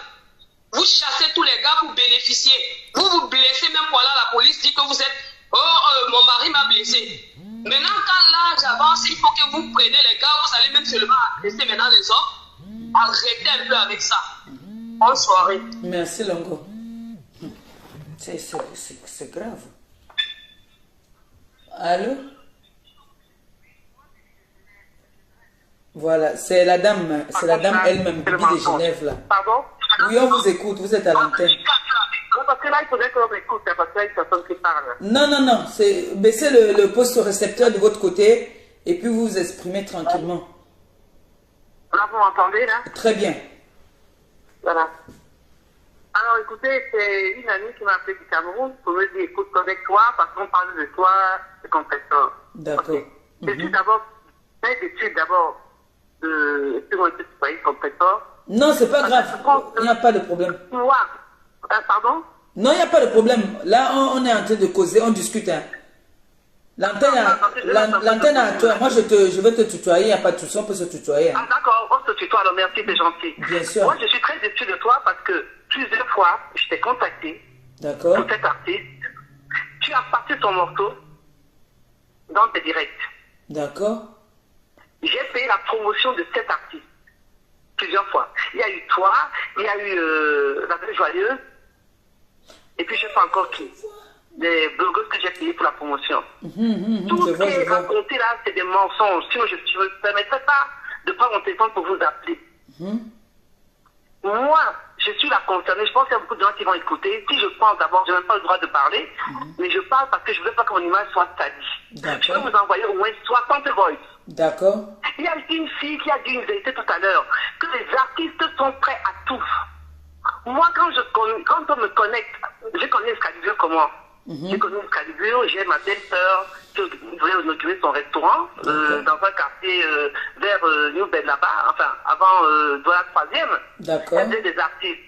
Vous chassez tous les gars pour bénéficier. Vous vous blessez, même voilà, la police dit que vous êtes « Oh, mon mari m'a blessé ». Maintenant, quand l'âge avance, il faut que vous preniez les gars, vous allez même seulement agresser maintenant les hommes. Arrêtez un peu avec ça. Bonne soirée. Merci, Longo. C'est grave. Allô? Voilà, c'est la dame elle-même, Bibi de Genève, là. Pardon? Oui, on vous écoute, vous êtes à l'antenne. Parce que là, il faudrait qu'on écoute, parce qu'il y a une personne qui parle. Non, c'est baissez le poste récepteur de votre côté et puis vous vous exprimez tranquillement. Là, vous m'entendez, là? Très bien. Voilà. Alors, écoutez, c'est une amie qui m'a appelé du Cameroun pour me dire, écoute, connecte-toi, parce qu'on parle de toi, c'est compresseur. D'accord. Okay. D'études d'abord, de sur un petit compresseur. Non, c'est pas grave. Il n'y a pas de problème. Pardon? Non, il n'y a pas de problème. Là, on est en train de causer, on discute. Hein. L'antenne à toi. Moi, je vais te tutoyer. Il n'y a pas de souci, on peut se tutoyer. Hein. Ah, d'accord, on se tutoie. Alors, merci, c'est gentil. Bien sûr. Moi, je suis très déçue de toi parce que plusieurs fois, je t'ai contacté. D'accord. Pour cet artiste. Tu as passé ton morceau dans tes directs. D'accord. J'ai fait la promotion de cet artiste plusieurs fois. Il y a eu toi, il y a eu La Belle Joyeuse, et puis je sais pas encore qui. Des blogueuses que j'ai payées pour la promotion. Tout ce qui est raconté là, c'est des mensonges. Sinon, je ne me permettrais pas de prendre mon téléphone pour vous appeler. Moi, je suis la concernée. Je pense qu'il y a beaucoup de gens qui vont écouter. Si je parle d'abord, je n'ai même pas le droit de parler, mais je parle parce que je ne veux pas que mon image soit salie. Je peux vous envoyer au moins 60 voices. D'accord. Il y a une fille qui a dit une vérité tout à l'heure, que les artistes sont prêts à tout. Moi, quand on me connecte, je connais Excalibur comment. Je connais Excalibur, j'ai ma belle-sœur qui voulait inaugurer son restaurant dans un quartier vers New Bed là-bas, enfin, avant de la 3e. D'accord. Elle faisait des artistes.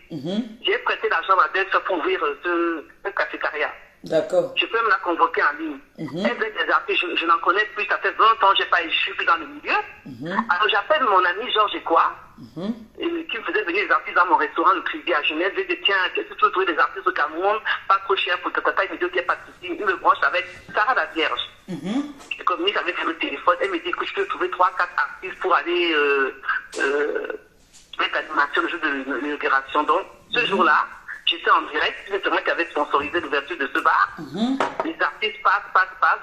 J'ai prêté l'argent à ma belle-sœur pour ouvrir ce cafétéria. D'accord. Je peux même la convoquer en ligne. Elle veut des artistes, je n'en connais plus, ça fait 20 ans, je n'ai pas échoué plus dans le milieu. Alors j'appelle mon ami Georges Ekwa, qui me faisait venir des artistes dans mon restaurant, le Privé à Genève. Je lui ai dit, tiens, est-ce que tu peux trouver des artistes au Cameroun, pas trop cher pour ta tata. Il me dit, ok, pas de souci. Il me branche avec Sarah la Vierge. Je communique avec le téléphone. Elle me dit, écoute, je peux trouver 3-4 artistes pour aller mettre l'animation le jour de l'inauguration. Donc, ce jour-là, j'étais en direct, c'est moi qui avais sponsorisé l'ouverture de ce bar. Les artistes passent.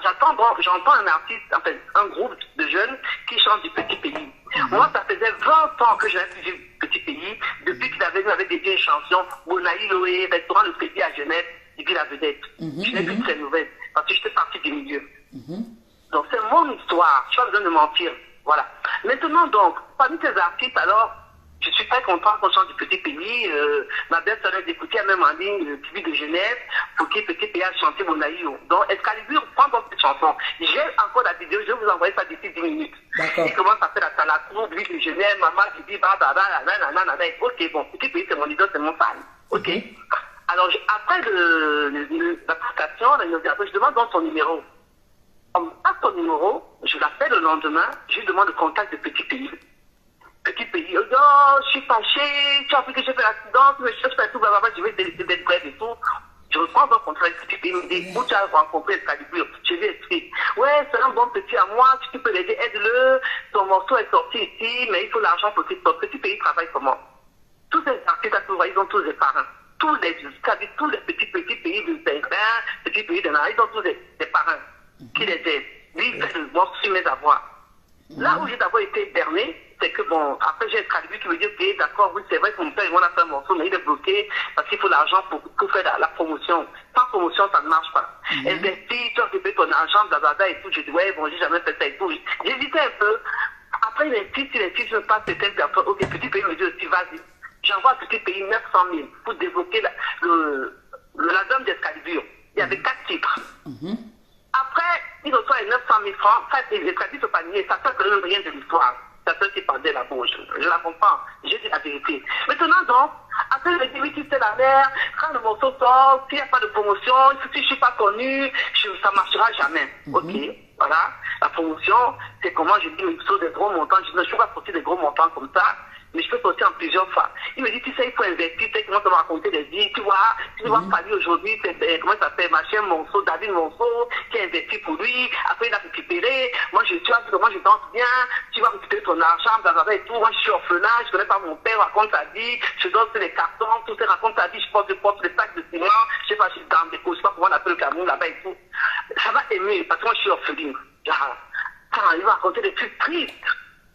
J'entends un artiste, enfin, un groupe de jeunes qui chantent du Petit Pays. Moi, ça faisait 20 ans que j'avais vu du Petit Pays, depuis qu'il avait dédié une chanson, Bonaï Loé, restaurant Le Crédit à Genève, et puis la vedette. Je n'ai plus de ces nouvelles, parce que j'étais partie du milieu. Donc, c'est mon histoire, je n'ai pas besoin de mentir. Voilà. Maintenant, donc, parmi ces artistes, alors, je suis très content qu'on chante du Petit Pays. Ma belle-sœur a écouté même en ligne le TV de Genève pour qu'il Petit Pays a chanté mon aïe. Donc, Excalibur prend donc cette chanson. J'ai encore la vidéo, je vais vous envoyer ça d'ici 10 minutes. Il commence à faire la cour, lui de Genève, maman qui dit nanana. Ok, bon, Petit Pays, c'est mon idole, c'est mon fan. Ok. Alors, après la prestation, je demande donc son numéro. On me passe son numéro, je l'appelle le lendemain, je lui demande le contact de Petit Pays. Petit Pays, oh, je suis fâché, tu as vu que j'ai fait l'accident, tu me cherches tout, blablabla, je vais te laisser d'être bref et tout. Je reprends donc contre le Petit Pays, il me dit, où tu as rencontré Excalibur? Je lui explique. Ouais, c'est un bon petit à moi, si tu peux l'aider, aide-le. Son morceau est sorti ici, mais il faut l'argent pour qu'il sorte. Petit Pays travaille comment? Tous ces artistes, à tout voir, ils ont tous des parrains. Tous les petits pays de Saint-Clair, petits pays de Nara, ils ont tous des parrains qui les aident. Lui, il fait le morceau sur mes avoirs. Là où j'ai d'abord été berné, c'est que bon, après j'ai Excalibur qui me dit, ok, d'accord, oui, c'est vrai que mon père, il m'a fait un morceau, mais il est bloqué parce qu'il faut l'argent pour faire la promotion. Sans promotion, ça ne marche pas. Investis, tu as occupé ton argent, blablabla et tout. Je dis, ouais, bon, j'ai jamais fait ça et tout. J'hésitais un peu. Après, il insiste, je me passe certaines personnes. Ok, Petit Pays me dit aussi, vas-y. J'envoie à Petit Pays 900 000 pour débloquer l'album d'Excalibur. Il y avait 4 titres. Après, il reçoit les 900 000 francs. Ça, Excalibur se panier, ça ne fait rien de l'histoire. C'est ceux qui pendaient la bouche. Je la comprends. J'ai dit la vérité. Maintenant, donc, après, je me dis, oui, tu sais la mère, quand le morceau sort, s'il n'y a pas de promotion, si je ne suis pas connu, ça ne marchera jamais. Ok, voilà. La promotion, c'est comment je dis, mais il faut des gros montants. Je dis, non, je ne peux pas sortir des gros montants comme ça, mais je peux sortir en plusieurs fois. Il me dit, tu sais, il faut investir, tu sais comment ça va raconter des vies, tu vois, tu vois, Fanny aujourd'hui, c'est, comment ça s'appelle, machin Monceau, David Monceau, qui a investi pour lui, après il a récupéré, moi je suis, moi je danse bien, tu vas récupérer ton argent, blablabla et tout, moi je suis orphelin, je connais pas mon père, raconte sa vie, je donne les cartons, tout ça, raconte sa vie, je porte les sacs de ciment, je sais pas, je suis dans des causes, je sais pas comment on appelle le Cameroun là-bas et tout. Ça va aimer, parce que moi je suis orpheline. Il va raconter des trucs tristes.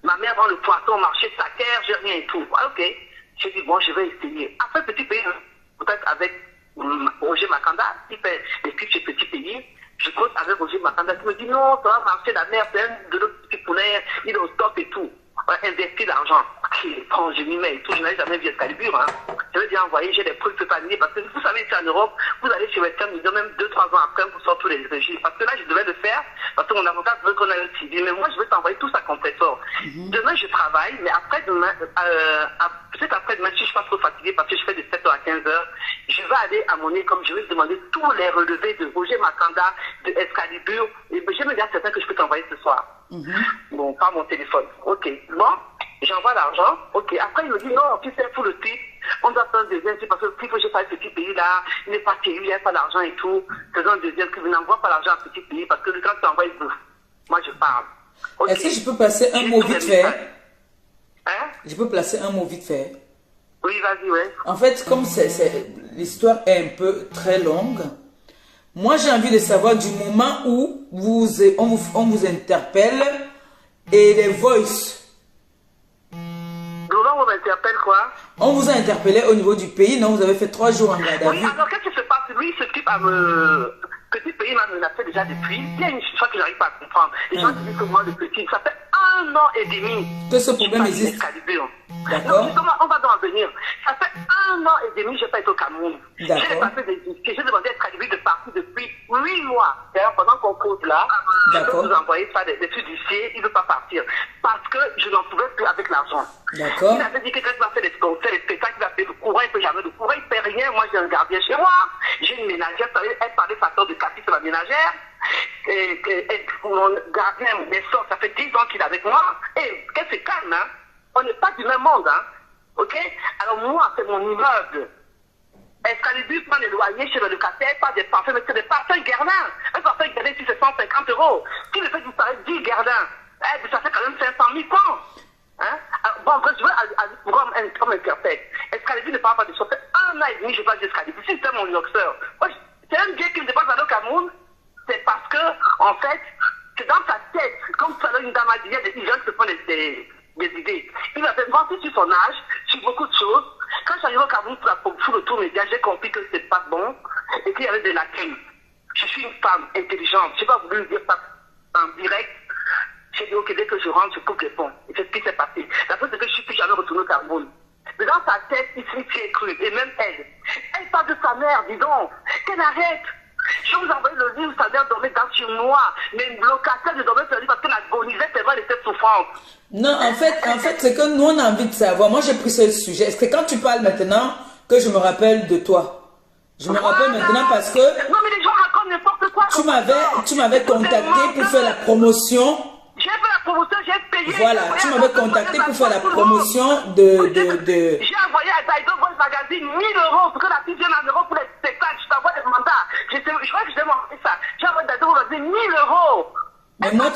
Ma mère vend le poisson au marché Saker, j'ai rien et tout. Ah, ok. J'ai dit, bon, je vais essayer. Après, Petit Pays, peut-être avec Roger Makanda, qui fait des clips chez Petit Pays, je cause avec Roger Makanda, qui me dit, non, ça va marcher, la mère, c'est un de nos petits poulets, il est au stop et tout. On va investir l'argent. Quand je m'y mets et tout, je n'avais jamais vu Excalibur. Je vais dire envoyer, j'ai des preuves de panier, parce que vous savez, ici en Europe, vous allez chez Western, ils donnent même 2-3 ans après pour sortir tous les registres. Parce que là, je devais le faire, parce que mon avocat veut qu'on ait un civil. Mais moi, je vais t'envoyer tout ça complètement. Demain, je travaille, mais après demain, peut-être après demain, si je ne suis pas trop fatigué, parce que je fais de 7h à 15h, je vais aller à Monet, comme je vais demander tous les relevés de Roger Makanda, de Excalibur. Et je me dis à certains que je peux t'envoyer ce soir. Bon, par mon téléphone. Ok. Bon, j'envoie l'argent. Ok. Après, il me dit non, tu sais, pour le type, on doit faire un deuxième type parce que si j'ai pas ce petit pays là, il n'est pas sérieux, il n'y a pas d'argent et tout. Faisons un deuxième qui n'envoie pas l'argent à petit pays parce que le temps que tu envoies, il bouffe. Moi, je parle. Okay. Est-ce que je peux placer un mot vite fait? Je peux placer un mot vite fait? Oui, vas-y, ouais. En fait, comme l'histoire est un peu très longue, moi, j'ai envie de savoir du moment où on vous interpelle et les voices. Comment on m'interpelle quoi? On vous a interpellé au niveau du pays, non? Vous avez fait 3 jours en garde à vue. Oui, alors qu'est-ce qui se passe? Lui, ce type Petit Pays m'a menacé déjà depuis. Il y a une chose que j'arrive pas à comprendre. Les gens disent que moi, le petit, ça fait 1 an et demi. Que ce problème existe. D'accord. Donc, justement, on va donc en venir. Ça fait 1 an et demi, je n'ai pas été au Cameroun. J'ai passé des disques. J'ai demandé à Excalibur de partir depuis 8 mois. D'ailleurs, pendant qu'on cause là, je peux vous envoyer ça des trucs d'ici. Il ne veut pas partir. Parce que je n'en pouvais plus avec l'argent. D'accord. Il avait dit que quand il va faire les concerts, les spectacles, il va faire le courant, il ne peut jamais le courant, il ne paie rien. Moi, j'ai un gardien chez moi. J'ai une ménagère, elle parlait facteur de capital, c'est ma ménagère. Et mon gardien, mes soeurs, ça fait 10 ans qu'il est avec moi. Et qu'elle se calme, hein. On n'est pas du même monde, hein. Ok? Alors moi, c'est mon immeuble. Excalibur prend les loyers chez le locataire, pas des parfums, mais c'est des parfums Guerlain. Un parfum Guerlain, si c'est 150 €. Qui le fait disparaître 10 Guerlain? Ça fait quand même 500 000 francs. Hein? Alors, bon, bref, je veux comme imperfect. Excalibur ne parle pas de ça. Ça fait 1 an et demi, je parle d'Excalibur. Si c'était mon boxeur. C'est un gars qui me dépasse à Cameroun. C'est parce que, en fait, c'est dans sa tête. Comme tout à l'heure, une dame a dit, il y a des gens qui se font des idées. Il avait menti sur son âge, sur beaucoup de choses. Quand j'arrive au Cameroun pour le tour média, j'ai compris que c'est pas bon et qu'il y avait des lacunes. Je suis une femme intelligente. Je n'ai pas voulu le dire ça en direct. J'ai dit, ok, dès que je rentre, je coupe les ponts. Et c'est ce qui s'est passé. La preuve, c'est que je suis plus jamais retourné au Cameroun. Mais dans sa tête, il s'y est cru. Et même elle. Elle parle de sa mère, dis donc. Qu'elle arrête. Je vous envoie le livre, sa mère dormait dans chez moi. Mais une locataire de dormait sur lui parce qu'elle agonisait, c'est vrai, elle était souffrante. Non, en fait, c'est que nous, on a envie de savoir. Moi, j'ai pris ce sujet. Est-ce que quand tu parles maintenant, que je me rappelle de toi? Je me rappelle maintenant parce que... Non, mais les gens racontent n'importe quoi. Tu m'avais contacté pour faire la promotion. J'ai fait la promotion, j'ai payé. Voilà, tu m'avais contacté pour faire la promotion de... J'ai envoyé à Daido Voice Magazine 1 000 € pour que la fille vienne en Europe pour les spectacles. Je t'envoie des mandats. Je crois que je t'ai montré ça. J'ai envoyé à Daido Voice Magazine 1 000 €. Mais moi,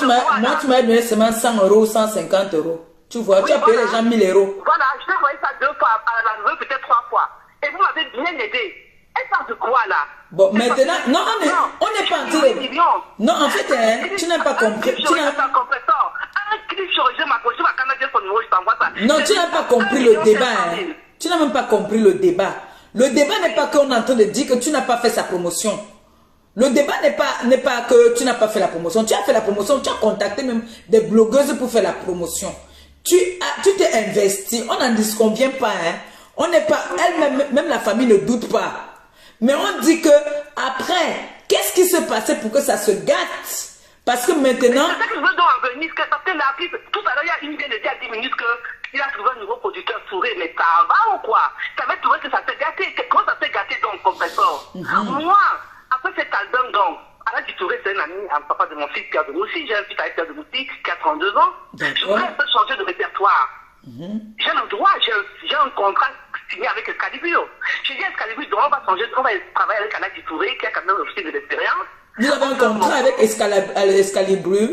tu m'as donné seulement 100 €, 150 €. Tu vois, tu as payé les gens 1 000 €. Voilà, je t'ai envoyé ça 2 fois, à la nouvelle peut-être 3 fois. Et vous m'avez bien aidé. Elle parle de quoi là? Bon, maintenant, non, on n'est pas en train de... Non, en fait, hein, tu n'as pas compris. Non, tu n'as pas compris le débat. Hein. Tu n'as même pas compris le débat. Le débat n'est pas qu'on est en train de dire que tu n'as pas fait sa promotion. Le débat n'est pas que tu n'as pas fait la promotion. Tu as fait la promotion, tu as contacté même des blogueuses pour faire la promotion. Tu t'es investi. On n'en disconvient pas. Hein. On n'est pas... Elle, même la famille ne doute pas. Mais on dit que après, qu'est-ce qui se passait pour que ça se gâte? Parce que maintenant... C'est ça que je veux donc en venir, parce que là, tout à l'heure, il y a une vient de dire à 10 minutes qu'il a trouvé un nouveau producteur sourire, mais ça va ou quoi? Tu avais trouvé que ça s'est gâté. Comment ça s'est gâté donc, professeur? Moi, après cet album, donc, Alain Touré, c'est un ami, un papa de mon fils Pierre de Moussi. J'ai un fils avec Pierre de Moussi qui a 32 ans. Je voudrais un peu changer de répertoire. J'ai le droit, j'ai un contrat signé avec Excalibur. J'ai dit à Excalibur, on va changer, on va travailler avec Alain Touré qui a quand même aussi de l'expérience. Vous avez un contrat avec Excalibur?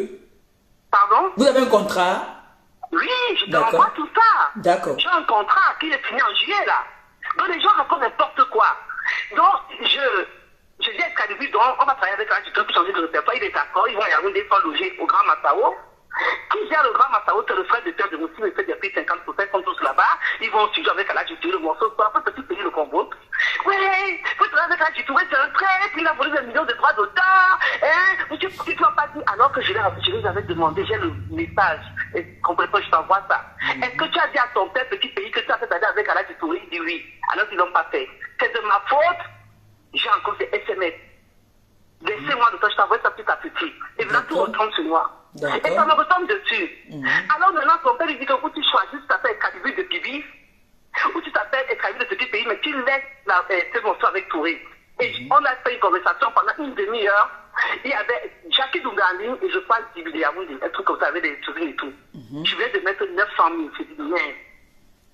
Pardon? Vous avez un contrat? Oui, je te renvoie tout ça. D'accord. J'ai un contrat qui est fini en juillet là. Donc les gens racontent n'importe quoi. Donc je dis à Excalibur, donc on va travailler avec Alain Touré pour changer de répertoire. Il est d'accord, ils vont y avoir des fois loger au Grand Massao. Qui gère le Grand Massao, c'est le frère de Pierre de Moussi, il fait des prix 50%, ils sont tous là-bas. Ils vont studio avec Alain Touré, le morceau, après petit pays le Congo. Oui, faut travailler avec Alain Touré, c'est un trait, puis il a volé des millions de droits d'auteur. Hein, tu n'as pas dit, alors que je les avais demandé, j'ai le message, et complètement, je t'envoie ça. Est-ce que tu as dit à ton père, petit pays, que tu as fait aller avec Alain Touré? Il dit oui. Alors ils l'ont pas fait. C'est de ma faute, j'ai encore des SMS. Laissez-moi de temps, je t'envoie ça petit à petit. Et là, tout retombe sur moi. Et ça me retombe dessus. Alors maintenant, ton père, il dit que où tu choisis, tu t'appelles Excalibur de Bibi, ou tu t'appelles Excalibur de Petit Pays, mais tu laisses tes morceaux avec Touré. Et on a fait une conversation pendant une demi-heure. Il y avait Jackie Dougali et je parle d'Ibiliamoudi, un truc comme ça, avec des souvenirs et tout. Je viens de mettre 900 000. Je dis, mais.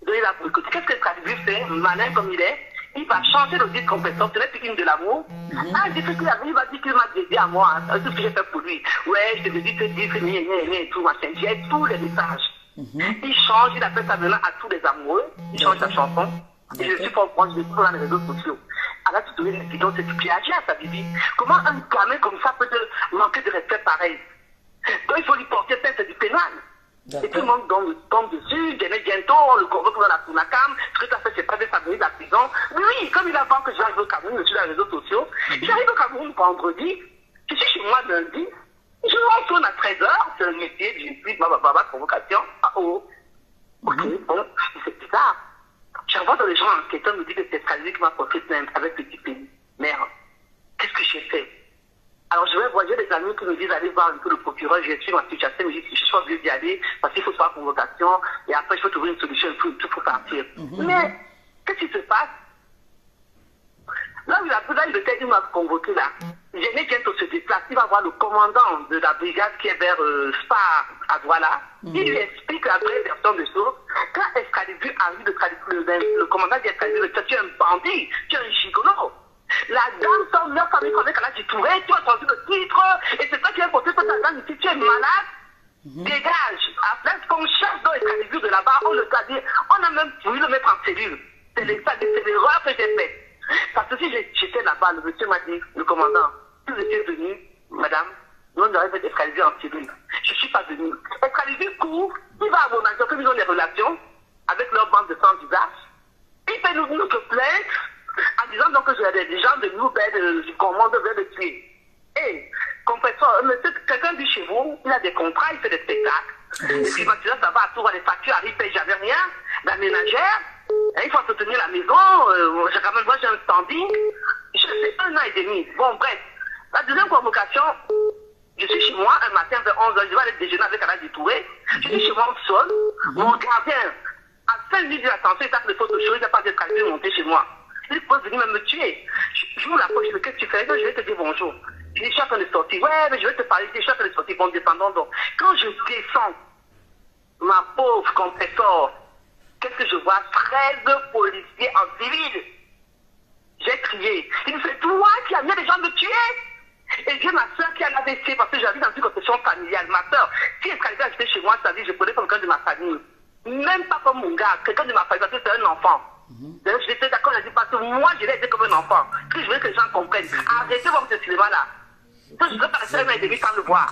Donc il a écouté. Qu'est-ce que Excalibur fait, malin comme il est? Il va changer le disque complètement, ce n'est plus une de l'amour. Un disque qu'il avait, il va dire qu'il m'a dédié à moi, tout ce que j'ai fait pour lui. Ouais, je te dis que disque, et tout, machin. J'ai tous les messages. Il change, il appelle ça maintenant à tous les amoureux. Il change sa chanson. Et je suis pas au point, je suis dans les réseaux sociaux. Alors tu te dis, c'est du plagiat, ça, Bibi. Comment un gamin comme ça peut te manquer de respect pareil? Donc il faut lui porter plainte du pénal. Et tout le monde tombe dessus, bientôt, on le convoque dans la Funakam, ce que tu as fait, c'est pas de s'abonner de la prison. Oui, comme il apprend que j'arrive au Cameroun, je suis dans les réseaux sociaux, j'arrive au Cameroun vendredi, je suis chez moi lundi, je retourne à 13h, c'est le métier, je suis ma convocation, ok, bon, c'est bizarre. J'envoie dans les gens enquêteurs me dit que c'est Excalibur qui m'a porté plainte avec Petit Pays. Merde, qu'est-ce que j'ai fait? Alors je vais voir, j'ai des amis qui me disent allez voir un peu le procureur, j'ai su ma situation, je me dis je suis obligé d'y aller parce qu'il faut faire convocation et après il faut trouver une solution, tout pour partir. Mais qu'est-ce qui se passe? Là, il m'a convoqué là. J'aimais bientôt se déplacer. Il va voir le commandant de la brigade qui est vers Spa à Douala. Il lui explique la vraie version des choses. Quand Excalibur arrive, le commandant dit Excalibur, tu es un bandit, tu es un gigolo. La dame sort 9 familles avec Kalaji Touré, tu as entendu le titre, et c'est toi qui as porté pour ta dame ici, tu es malade. Dégage. Après qu'on cherche dans Excalibur de là-bas, on le a dit, on a même voulu le mettre en cellule. C'est l'erreur que j'ai faite. Parce que si j'étais là-bas, le monsieur m'a dit, le commandant, si vous étiez venu, madame, nous on aurait fait Excalibur en cellule. Je ne suis pas venu. Excalibur court, il va à mon agent, comme ils ont des relations avec leur bande de sang d'usage. Il fait nous plaindre en disant donc que j'ai des gens de nouvelles du commande veulent le tuer. Et, compresseur, quelqu'un dit chez vous, il a des contrats, il fait des spectacles. Et puis maintenant, ça va à tour, les factures arrivent, paye jamais rien, la ménagère. Il faut soutenir la maison, moi j'ai un standing, je fais 1 an et demi. Bon bref, la deuxième convocation, je suis chez moi un matin vers 11h, je vais aller déjeuner avec Alain Touré, je suis chez moi au sol, mon gardien, à 5 minutes de l'attention, il tape les photos de choses, il n'a pas d'escalier monter chez moi. Il peut venir même me tuer. J'ouvre la porte, je dis, qu'est-ce que tu fais? Je vais te dire bonjour. Je dis, je suis en train de sortir. Ouais, mais je vais te parler, je suis en train de sortir, bon dépendant. Donc, quand je descends, ma pauvre compresseur, qu'est-ce que je vois? 13 policiers en civil. J'ai crié. Il me fait, toi qui as mis les gens me tuer. Et j'ai ma soeur qui a l'AVC parce que j'habite dans une construction familiale. Ma soeur, si Excalibur était chez moi, ça dit, je connais comme quelqu'un de ma famille. Même pas comme mon gars, quelqu'un de ma famille, parce que c'est un enfant. Donc j'étais d'accord, elle a dit, parce que moi, je l'ai aidé comme un enfant. Que je veux que les gens comprennent. Arrêtez voir ce cinéma-là. Je ne veux pas rester un an et demi sans le voir.